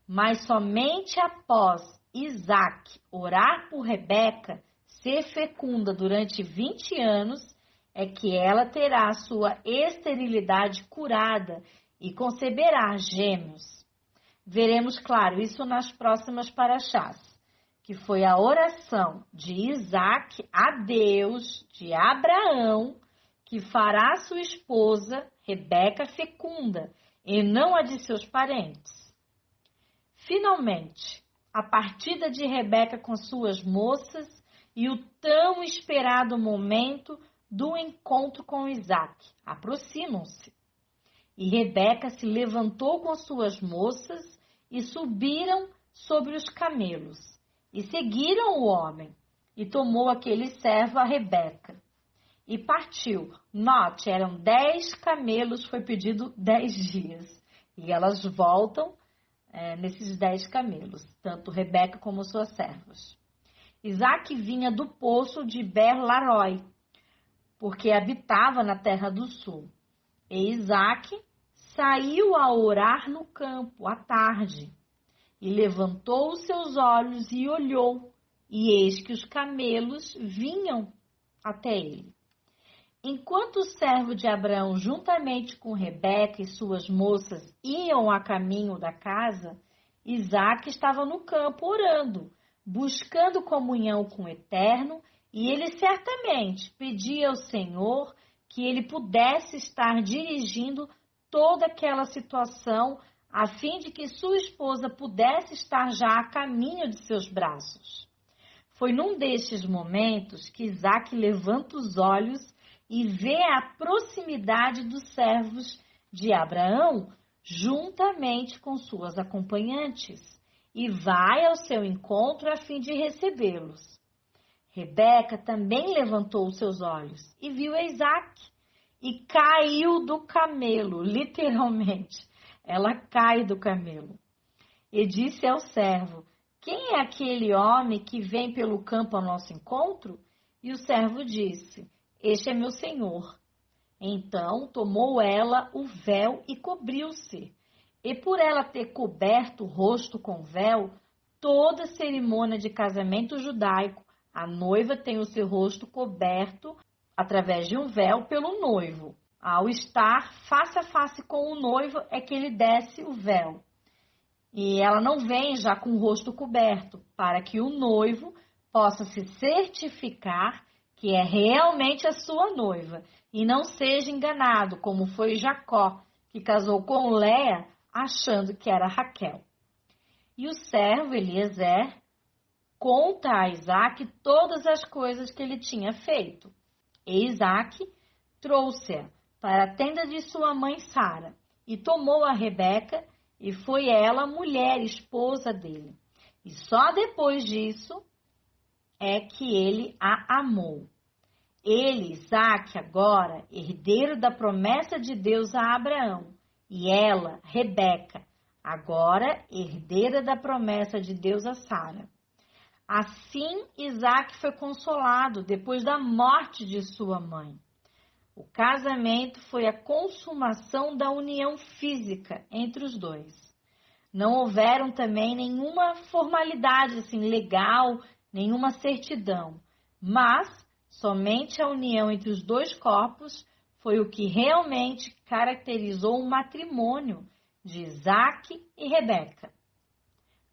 Mas somente após Isaac orar por Rebeca ser fecunda durante 20 anos, é que ela terá sua esterilidade curada e conceberá gêmeos. Veremos, claro, isso nas próximas paraxás, que foi a oração de Isaac a Deus, de Abraão, que fará sua esposa Rebeca fecunda, e não a de seus parentes. Finalmente, a partida de Rebeca com suas moças e o tão esperado momento do encontro com Isaac aproximam-se. E Rebeca se levantou com suas moças e subiram sobre os camelos e seguiram o homem, e tomou aquele servo a Rebeca e partiu. Note, eram 10 camelos, foi pedido 10 dias, e elas voltam nesses 10 camelos, tanto Rebeca como suas servas. Isaac vinha do poço de Ber-Larói, porque habitava na terra do sul. E Isaac saiu a orar no campo à tarde, e levantou os seus olhos e olhou, e eis que os camelos vinham até ele. Enquanto o servo de Abraão, juntamente com Rebeca e suas moças, iam a caminho da casa, Isaac estava no campo orando, buscando comunhão com o Eterno, e ele certamente pedia ao Senhor que ele pudesse estar dirigindo toda aquela situação, a fim de que sua esposa pudesse estar já a caminho de seus braços. Foi num destes momentos que Isaac levanta os olhos e vê a proximidade dos servos de Abraão, juntamente com suas acompanhantes, e vai ao seu encontro a fim de recebê-los. Rebeca também levantou os seus olhos e viu Isaac, e caiu do camelo, literalmente. Ela cai do camelo. E disse ao servo: quem é aquele homem que vem pelo campo ao nosso encontro? E o servo disse: este é meu senhor. Então tomou ela o véu e cobriu-se. E por ela ter coberto o rosto com véu, toda cerimônia de casamento judaico, a noiva tem o seu rosto coberto através de um véu pelo noivo. Ao estar face a face com o noivo é que ele desce o véu. E ela não vem já com o rosto coberto, para que o noivo possa se certificar que é realmente a sua noiva, e não seja enganado, como foi Jacó, que casou com Léa, achando que era Raquel. E o servo Eliezer conta a Isaac todas as coisas que ele tinha feito. E Isaac trouxe-a para a tenda de sua mãe Sara, e tomou a Rebeca, e foi ela mulher, esposa dele. E só depois disso é que ele a amou. Ele, Isaac, agora, herdeiro da promessa de Deus a Abraão, e ela, Rebeca, agora, herdeira da promessa de Deus a Sara. Assim, Isaac foi consolado depois da morte de sua mãe. O casamento foi a consumação da união física entre os dois. Não houveram também nenhuma formalidade assim, legal, nenhuma certidão, mas somente a união entre os dois corpos foi o que realmente caracterizou o matrimônio de Isaac e Rebeca.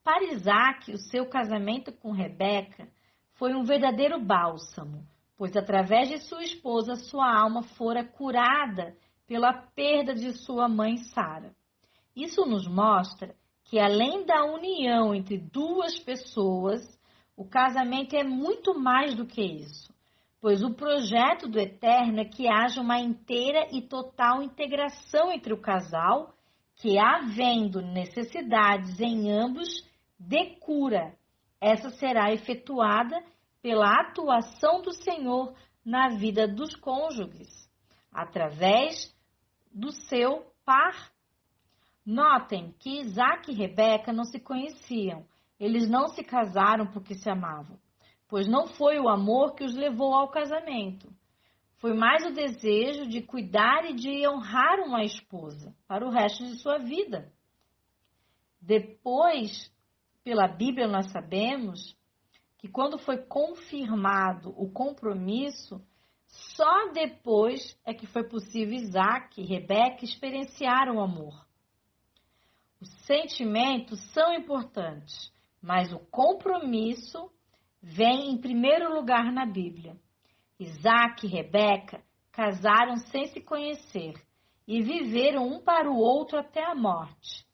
Para Isaac, o seu casamento com Rebeca foi um verdadeiro bálsamo, pois através de sua esposa, sua alma fora curada pela perda de sua mãe Sara. Isso nos mostra que, além da união entre duas pessoas, o casamento é muito mais do que isso, pois o projeto do Eterno é que haja uma inteira e total integração entre o casal, que, havendo necessidades em ambos, de cura. Essa será efetuada pela atuação do Senhor na vida dos cônjuges, através do seu par. Notem que Isaac e Rebeca não se conheciam. Eles não se casaram porque se amavam, pois não foi o amor que os levou ao casamento. Foi mais o desejo de cuidar e de honrar uma esposa para o resto de sua vida. Depois, pela Bíblia, nós sabemos que quando foi confirmado o compromisso, só depois é que foi possível Isaac e Rebeca experienciar o amor. Os sentimentos são importantes, mas o compromisso vem em primeiro lugar na Bíblia. Isaac e Rebeca casaram sem se conhecer e viveram um para o outro até a morte.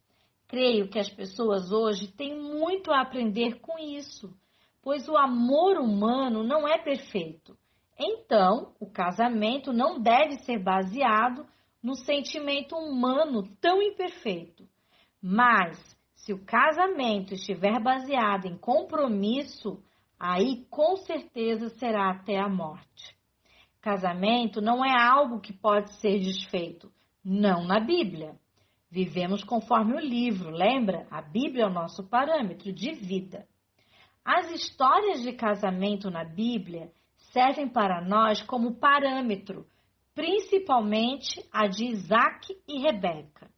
Creio que as pessoas hoje têm muito a aprender com isso, pois o amor humano não é perfeito. Então, o casamento não deve ser baseado no sentimento humano tão imperfeito. Mas, se o casamento estiver baseado em compromisso, aí com certeza será até a morte. Casamento não é algo que pode ser desfeito, não na Bíblia. Vivemos conforme o livro, lembra? A Bíblia é o nosso parâmetro de vida. As histórias de casamento na Bíblia servem para nós como parâmetro, principalmente a de Isaac e Rebeca.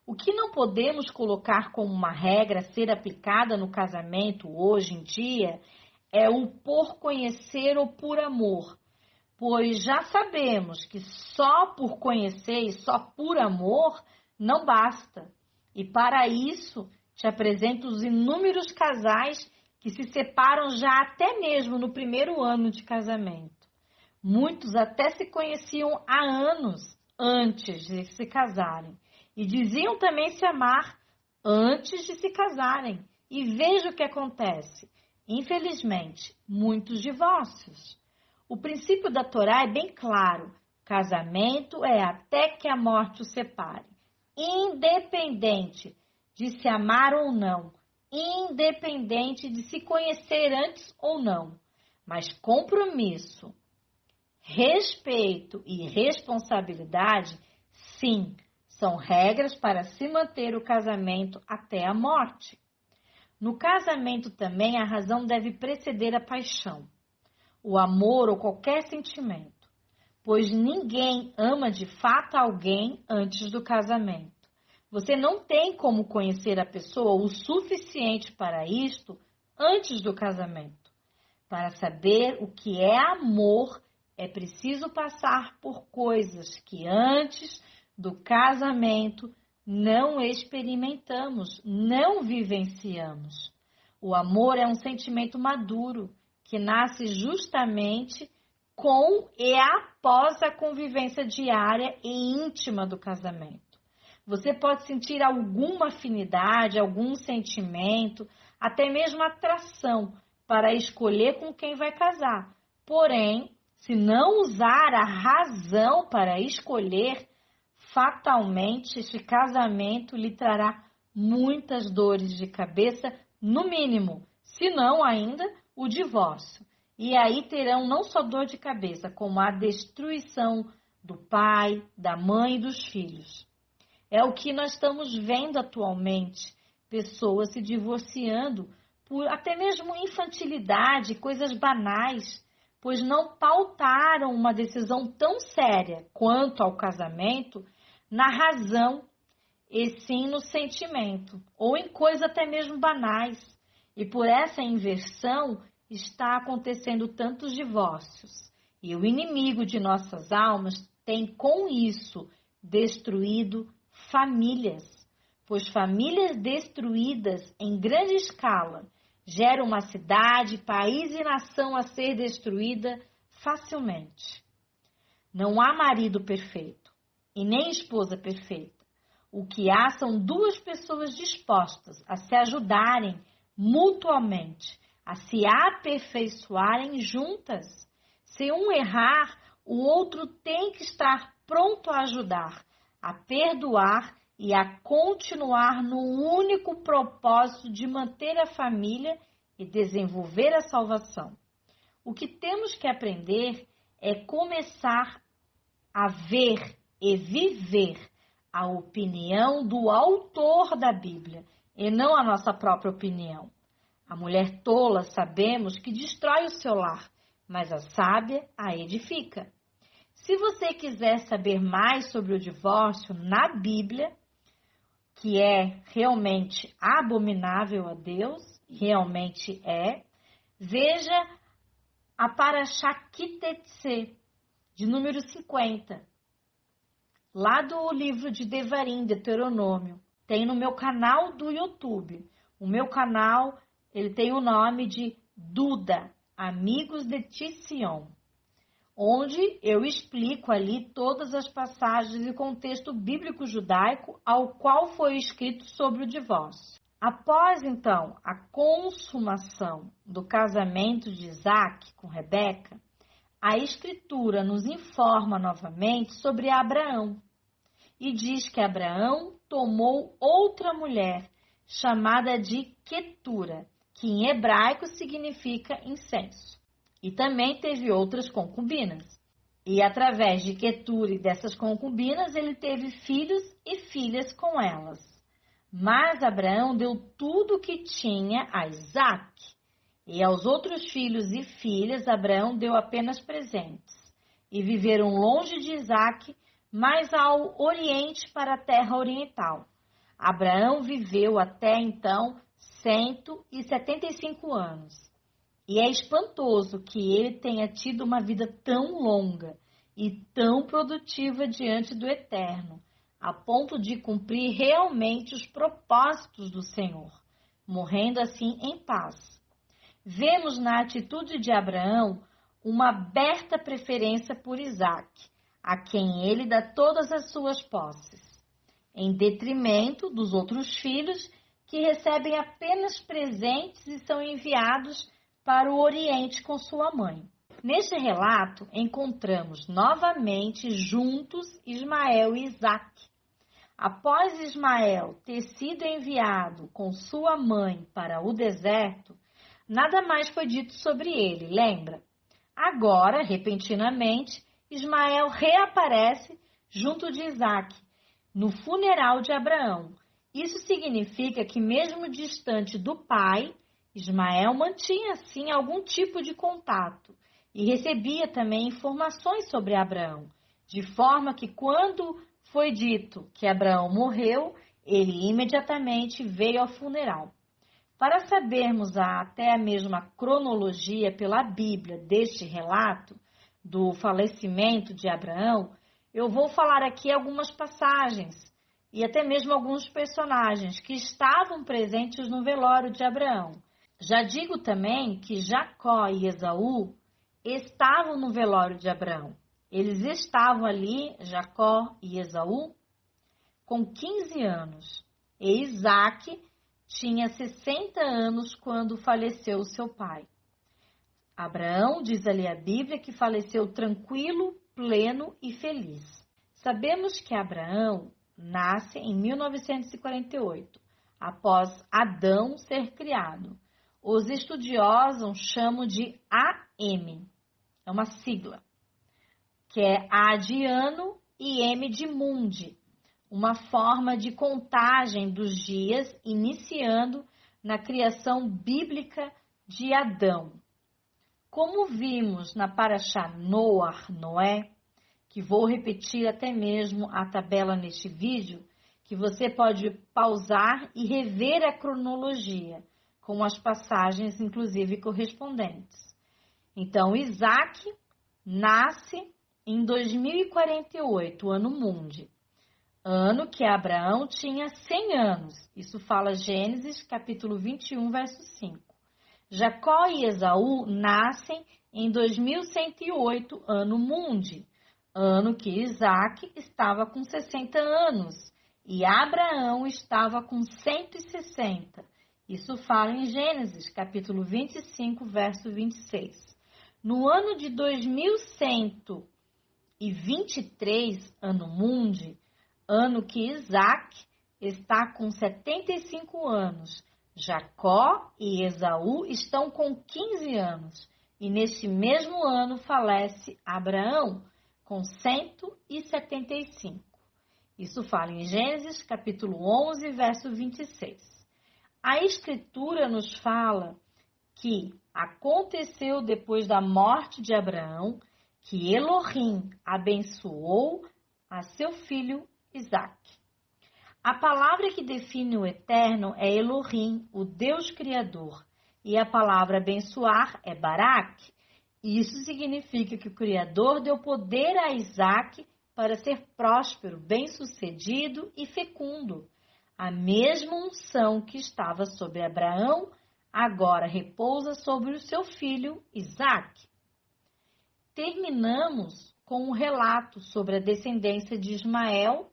O que não podemos colocar como uma regra a ser aplicada no casamento hoje em dia é o por conhecer ou por amor, pois já sabemos que só por conhecer e só por amor não basta. E para isso, te apresento os inúmeros casais que se separam já até mesmo no primeiro ano de casamento. Muitos até se conheciam há anos antes de se casarem e diziam também se amar antes de se casarem. E veja o que acontece. Infelizmente, muitos divórcios. O princípio da Torá é bem claro. Casamento é até que a morte os separe. Independente de se amar ou não, independente de se conhecer antes ou não, mas compromisso, respeito e responsabilidade, sim, são regras para se manter o casamento até a morte. No casamento também a razão deve preceder a paixão, o amor ou qualquer sentimento, pois ninguém ama de fato alguém antes do casamento. Você não tem como conhecer a pessoa o suficiente para isto antes do casamento. Para saber o que é amor, é preciso passar por coisas que antes do casamento não experimentamos, não vivenciamos. O amor é um sentimento maduro que nasce justamente com e após a convivência diária e íntima do casamento. Você pode sentir alguma afinidade, algum sentimento, até mesmo atração para escolher com quem vai casar. Porém, se não usar a razão para escolher, fatalmente este casamento lhe trará muitas dores de cabeça, no mínimo, se não ainda o divórcio. E aí terão não só dor de cabeça, como a destruição do pai, da mãe e dos filhos. É o que nós estamos vendo atualmente, pessoas se divorciando por até mesmo infantilidade, coisas banais, pois não pautaram uma decisão tão séria quanto ao casamento na razão e sim no sentimento, ou em coisas até mesmo banais. E por essa inversão está acontecendo tantos divórcios. E o inimigo de nossas almas tem com isso destruído famílias, pois famílias destruídas em grande escala geram uma cidade, país e nação a ser destruída facilmente. Não há marido perfeito e nem esposa perfeita. O que há são duas pessoas dispostas a se ajudarem mutuamente, a se aperfeiçoarem juntas. Se um errar, o outro tem que estar pronto a ajudar, a perdoar e a continuar no único propósito de manter a família e desenvolver a salvação. O que temos que aprender é começar a ver e viver a opinião do autor da Bíblia e não a nossa própria opinião. A mulher tola, sabemos que destrói o seu lar, mas a sábia a edifica. Se você quiser saber mais sobre o divórcio na Bíblia, que é realmente abominável a Deus, realmente é, veja a Parashá Kitetse, de número 50, lá do livro de Devarim, Deuteronômio. Tem no meu canal do YouTube. O meu canal, ele tem o nome de Duda, Amigos de Sion, onde eu explico ali todas as passagens e contexto bíblico judaico ao qual foi escrito sobre o divórcio. Após, então, a consumação do casamento de Isaac com Rebeca, a Escritura nos informa novamente sobre Abraão e diz que Abraão tomou outra mulher chamada de Quetura, que em hebraico significa incenso. E também teve outras concubinas. E através de Quetura e dessas concubinas, ele teve filhos e filhas com elas. Mas Abraão deu tudo o que tinha a Isaac. E aos outros filhos e filhas, Abraão deu apenas presentes. E viveram longe de Isaac, mais ao oriente para a terra oriental. Abraão viveu até então 175 anos. E é espantoso que ele tenha tido uma vida tão longa e tão produtiva diante do Eterno, a ponto de cumprir realmente os propósitos do Senhor, morrendo assim em paz. Vemos na atitude de Abraão uma aberta preferência por Isaac, a quem ele dá todas as suas posses, em detrimento dos outros filhos que recebem apenas presentes e são enviados para o Oriente com sua mãe. Neste relato, encontramos novamente juntos Ismael e Isaac. Após Ismael ter sido enviado com sua mãe para o deserto, nada mais foi dito sobre ele, lembra? Agora, repentinamente, Ismael reaparece junto de Isaac, no funeral de Abraão. Isso significa que, mesmo distante do pai, Ismael mantinha, assim, algum tipo de contato e recebia também informações sobre Abraão, de forma que, quando foi dito que Abraão morreu, ele imediatamente veio ao funeral. Para sabermos até a mesma cronologia pela Bíblia deste relato do falecimento de Abraão, eu vou falar aqui algumas passagens e até mesmo alguns personagens que estavam presentes no velório de Abraão. Já digo também que Jacó e Esaú estavam no velório de Abraão. Eles estavam ali, Jacó e Esaú, com 15 anos. E Isaac tinha 60 anos quando faleceu seu pai. Abraão, diz ali a Bíblia, que faleceu tranquilo, pleno e feliz. Sabemos que Abraão nasce em 1948, após Adão ser criado. Os estudiosos chamam de AM, é uma sigla, que é A de ano e M de mundi, uma forma de contagem dos dias iniciando na criação bíblica de Adão. Como vimos na Parashá Noé, que vou repetir até mesmo a tabela neste vídeo, que você pode pausar e rever a cronologia, com as passagens inclusive correspondentes. Então, Isaac nasce em 2048, ano mundi, ano que Abraão tinha 100 anos. Isso fala Gênesis, capítulo 21, verso 5. Jacó e Esaú nascem em 2108, ano mundi, ano que Isaac estava com 60 anos e Abraão estava com 160. Isso fala em Gênesis, capítulo 25, verso 26. No ano de 2123, ano mundi, ano que Isaac está com 75 anos, Jacó e Esaú estão com 15 anos, e neste mesmo ano falece Abraão, com 175. Isso fala em Gênesis, capítulo 11, verso 26. A Escritura nos fala que aconteceu depois da morte de Abraão, que Elohim abençoou a seu filho Isaac. A palavra que define o Eterno é Elohim, o Deus Criador, e a palavra abençoar é Barak. Isso significa que o Criador deu poder a Isaac para ser próspero, bem-sucedido e fecundo. A mesma unção que estava sobre Abraão, agora repousa sobre o seu filho Isaac. Terminamos com um relato sobre a descendência de Ismael,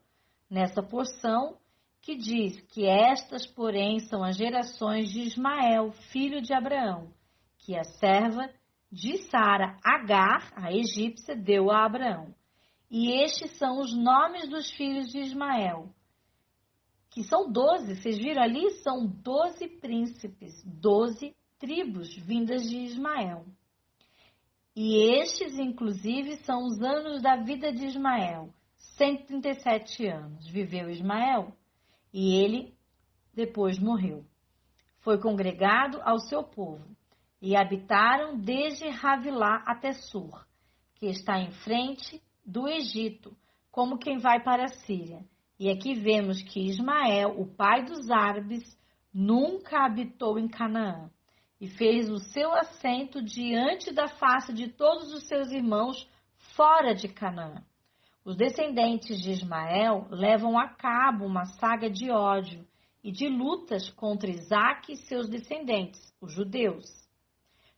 nessa porção, que diz que estas, porém, são as gerações de Ismael, filho de Abraão, que a serva de Sara, Agar, a egípcia, deu a Abraão. E estes são os nomes dos filhos de Ismael, que são 12, vocês viram ali? São 12 príncipes, 12 tribos vindas de Ismael. E estes, inclusive, são os anos da vida de Ismael. 137 anos viveu Ismael e ele depois morreu. Foi congregado ao seu povo e habitaram desde Havilá até Sur, que está em frente do Egito, como quem vai para a Síria. E aqui vemos que Ismael, o pai dos árabes, nunca habitou em Canaã e fez o seu assento diante da face de todos os seus irmãos fora de Canaã. Os descendentes de Ismael levam a cabo uma saga de ódio e de lutas contra Isaque e seus descendentes, os judeus.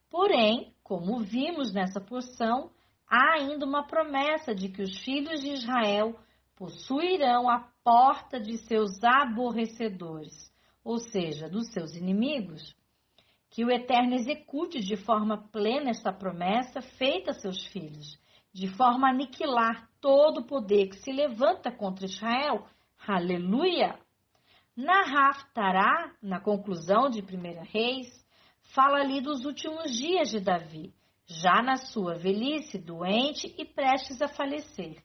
Porém, como vimos nessa porção, há ainda uma promessa de que os filhos de Israel possuirão a porta de seus aborrecedores, ou seja, dos seus inimigos. Que o Eterno execute de forma plena esta promessa feita a seus filhos, de forma a aniquilar todo o poder que se levanta contra Israel. Aleluia! Na Haftará, na conclusão de 1 Reis, fala ali dos últimos dias de Davi, já na sua velhice, doente e prestes a falecer.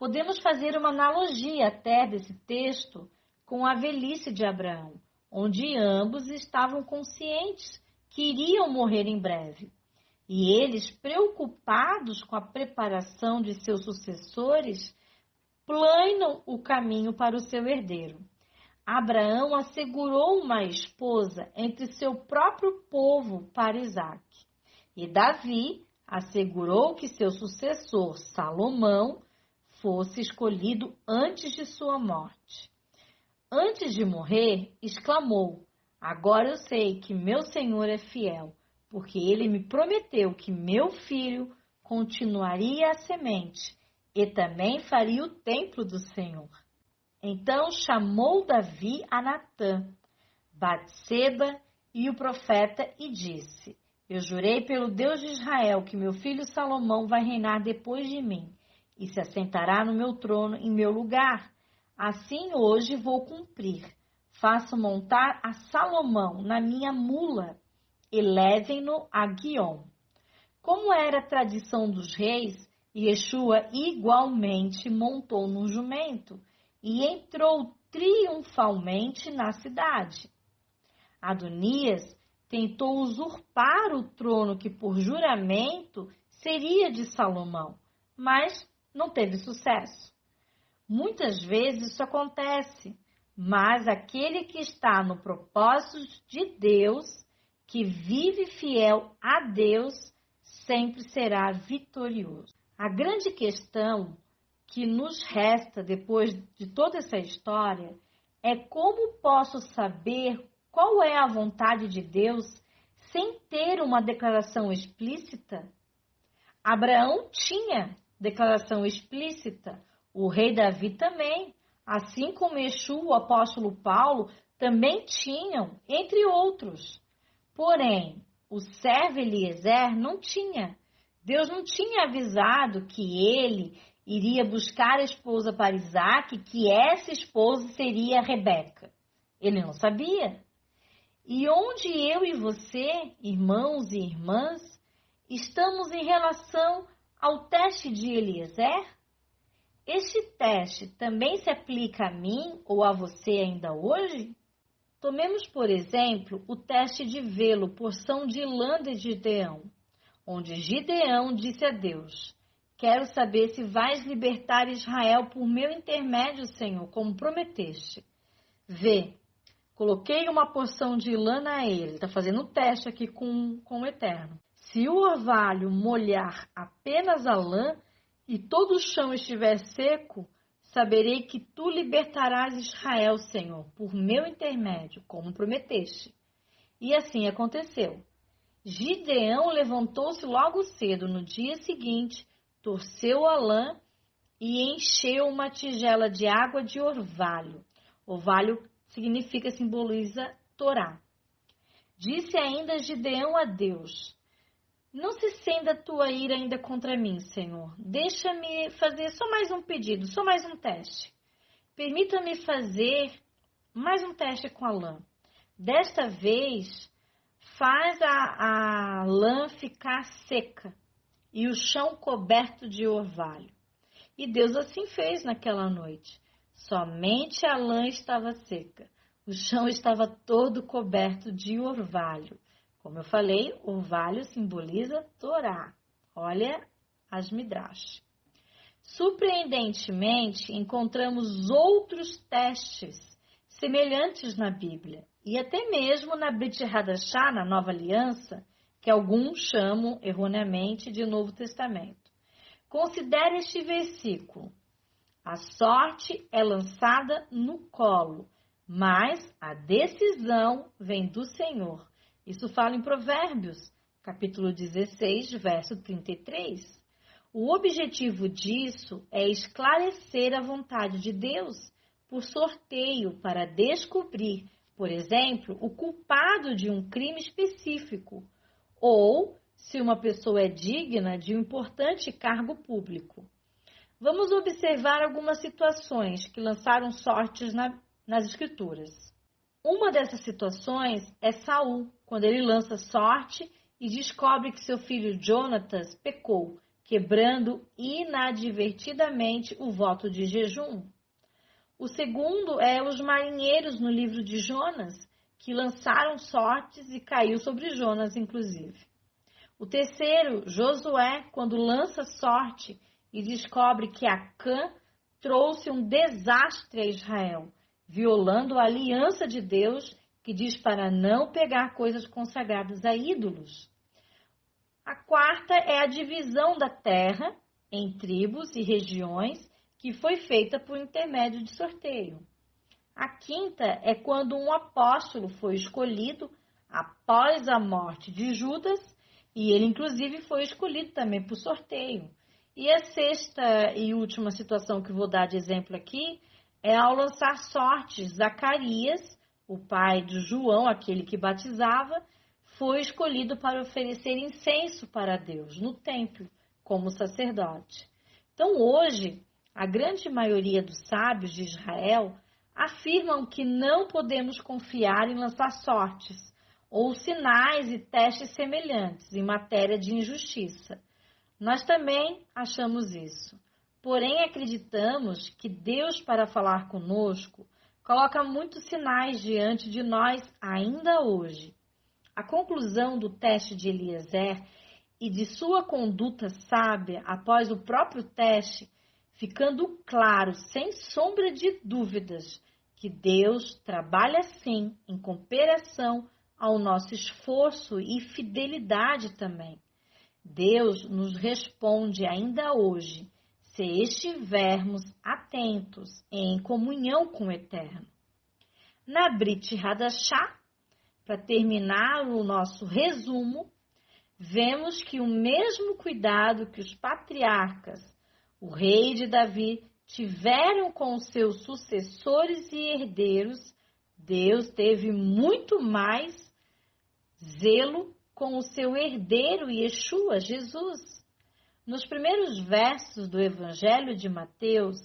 Podemos fazer uma analogia até desse texto com a velhice de Abraão, onde ambos estavam conscientes que iriam morrer em breve. E eles, preocupados com a preparação de seus sucessores, planam o caminho para o seu herdeiro. Abraão assegurou uma esposa entre seu próprio povo para Isaque. E Davi assegurou que seu sucessor, Salomão, fosse escolhido antes de sua morte. Antes de morrer, exclamou: agora eu sei que meu Senhor é fiel, porque ele me prometeu que meu filho continuaria a semente e também faria o templo do Senhor. Então chamou Davi a Natã, Batseba e o profeta e disse: eu jurei pelo Deus de Israel que meu filho Salomão vai reinar depois de mim e se assentará no meu trono em meu lugar. Assim hoje vou cumprir. Faço montar a Salomão na minha mula e levem-no a Guiom. Como era a tradição dos reis, Yeshua igualmente montou num jumento e entrou triunfalmente na cidade. Adonias tentou usurpar o trono que por juramento seria de Salomão, mas não teve sucesso. Muitas vezes isso acontece, mas aquele que está no propósito de Deus, que vive fiel a Deus, sempre será vitorioso. A grande questão que nos resta depois de toda essa história é como posso saber qual é a vontade de Deus sem ter uma declaração explícita? Abraão tinha declaração explícita, o rei Davi também, assim como Exu, o apóstolo Paulo, também tinham, entre outros. Porém, o servo Eliezer não tinha. Deus não tinha avisado que ele iria buscar a esposa para Isaque, que essa esposa seria Rebeca. Ele não sabia. E onde eu e você, irmãos e irmãs, estamos em relação ao teste de Eliezer? Este teste também se aplica a mim ou a você ainda hoje? Tomemos, por exemplo, o teste de vê-lo, porção de lã de Gideão, onde Gideão disse a Deus: quero saber se vais libertar Israel por meu intermédio, Senhor, como prometeste. Vê, coloquei uma porção de lã a ele. Está fazendo um teste aqui com o Eterno. Se o orvalho molhar apenas a lã e todo o chão estiver seco, saberei que tu libertarás Israel, Senhor, por meu intermédio, como prometeste. E assim aconteceu. Gideão levantou-se logo cedo no dia seguinte, torceu a lã e encheu uma tigela de água de orvalho. Orvalho significa, simboliza Torá. Disse ainda Gideão a Deus: não se acenda a tua ira ainda contra mim, Senhor. Deixa-me fazer só mais um pedido, só mais um teste. Permita-me fazer mais um teste com a lã. Desta vez, faz a lã ficar seca e o chão coberto de orvalho. E Deus assim fez naquela noite. Somente a lã estava seca. O chão estava todo coberto de orvalho. Como eu falei, orvalho simboliza Torá. Olha as Midrash. Surpreendentemente, encontramos outros testes semelhantes na Bíblia. E até mesmo na Brit Hadashah, na Nova Aliança, que alguns chamam erroneamente de Novo Testamento. Considere este versículo. A sorte é lançada no colo, mas a decisão vem do Senhor. Isso fala em Provérbios, capítulo 16, verso 33. O objetivo disso é esclarecer a vontade de Deus por sorteio para descobrir, por exemplo, o culpado de um crime específico ou se uma pessoa é digna de um importante cargo público. Vamos observar algumas situações que lançaram sortes nas Escrituras. Uma dessas situações é Saul, quando ele lança sorte e descobre que seu filho Jonatas pecou, quebrando inadvertidamente o voto de jejum. O segundo é os marinheiros no livro de Jonas, que lançaram sortes e caiu sobre Jonas, inclusive. O terceiro, Josué, quando lança sorte e descobre que Acã trouxe um desastre a Israel, violando a aliança de Deus, que diz para não pegar coisas consagradas a ídolos. A quarta é a divisão da terra em tribos e regiões, que foi feita por intermédio de sorteio. A quinta é quando um apóstolo foi escolhido após a morte de Judas, e ele inclusive foi escolhido também por sorteio. E a sexta e última situação que vou dar de exemplo aqui é ao lançar sortes, Zacarias, o pai de João, aquele que batizava, foi escolhido para oferecer incenso para Deus no templo, como sacerdote. Então, hoje, a grande maioria dos sábios de Israel afirmam que não podemos confiar em lançar sortes ou sinais e testes semelhantes em matéria de injustiça. Nós também achamos isso. Porém, acreditamos que Deus, para falar conosco, coloca muitos sinais diante de nós ainda hoje. A conclusão do teste de Eliezer e de sua conduta sábia após o próprio teste, ficando claro, sem sombra de dúvidas, que Deus trabalha sim em cooperação ao nosso esforço e fidelidade também. Deus nos responde ainda hoje, se estivermos atentos em comunhão com o Eterno. Na Brit Hadashah, para terminar o nosso resumo, vemos que o mesmo cuidado que os patriarcas, o rei de Davi, tiveram com os seus sucessores e herdeiros, Deus teve muito mais zelo com o seu herdeiro Yeshua, Jesus. Nos primeiros versos do Evangelho de Mateus,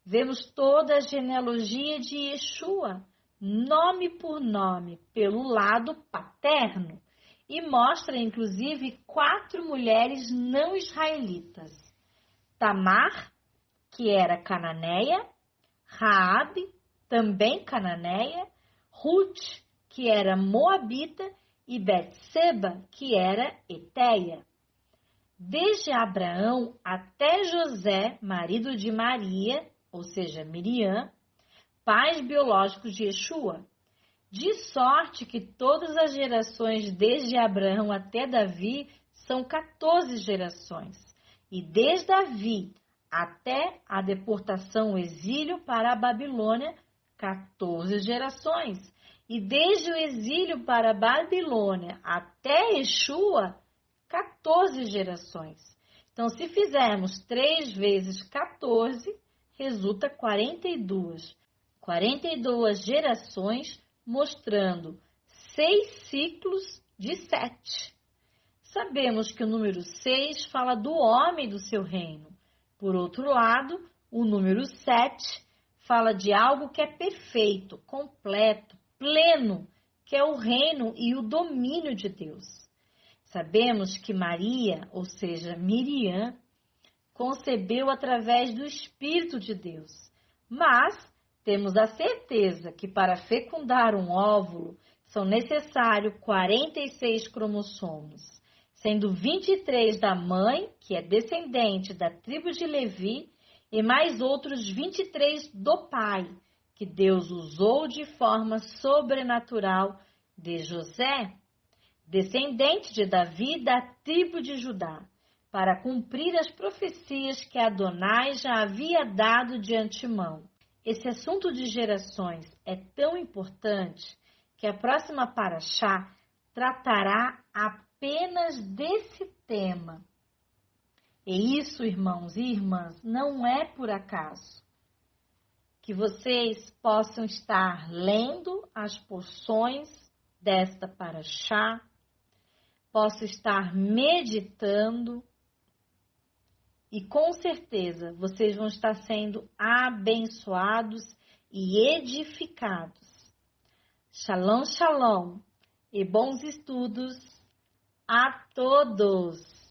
vemos toda a genealogia de Yeshua, nome por nome, pelo lado paterno, e mostra inclusive 4 mulheres não israelitas: Tamar, que era cananeia, Raabe, também cananeia, Ruth, que era moabita, e Betseba, que era eteia. Desde Abraão até José, marido de Maria, ou seja, Miriam, pais biológicos de Yeshua. De sorte que todas as gerações desde Abraão até Davi são 14 gerações. E desde Davi até a deportação, o exílio para a Babilônia, 14 gerações. E desde o exílio para a Babilônia até Yeshua, 14 gerações. Então, se fizermos 3 vezes 14, resulta 42. 42 gerações, mostrando 6 ciclos de 7. Sabemos que o número 6 fala do homem e do seu reino. Por outro lado, o número 7 fala de algo que é perfeito, completo, pleno, que é o reino e o domínio de Deus. Sabemos que Maria, ou seja, Miriam, concebeu através do Espírito de Deus, mas temos a certeza que para fecundar um óvulo são necessários 46 cromossomos, sendo 23 da mãe, que é descendente da tribo de Levi, e mais outros 23 do pai, que Deus usou de forma sobrenatural de José, descendente de Davi da tribo de Judá, para cumprir as profecias que Adonai já havia dado de antemão. Esse assunto de gerações é tão importante que a próxima paraxá tratará apenas desse tema. E isso, irmãos e irmãs, não é por acaso. Que vocês possam estar lendo as porções desta paraxá, possam estar meditando e com certeza vocês vão estar sendo abençoados e edificados. Shalom, shalom e bons estudos a todos!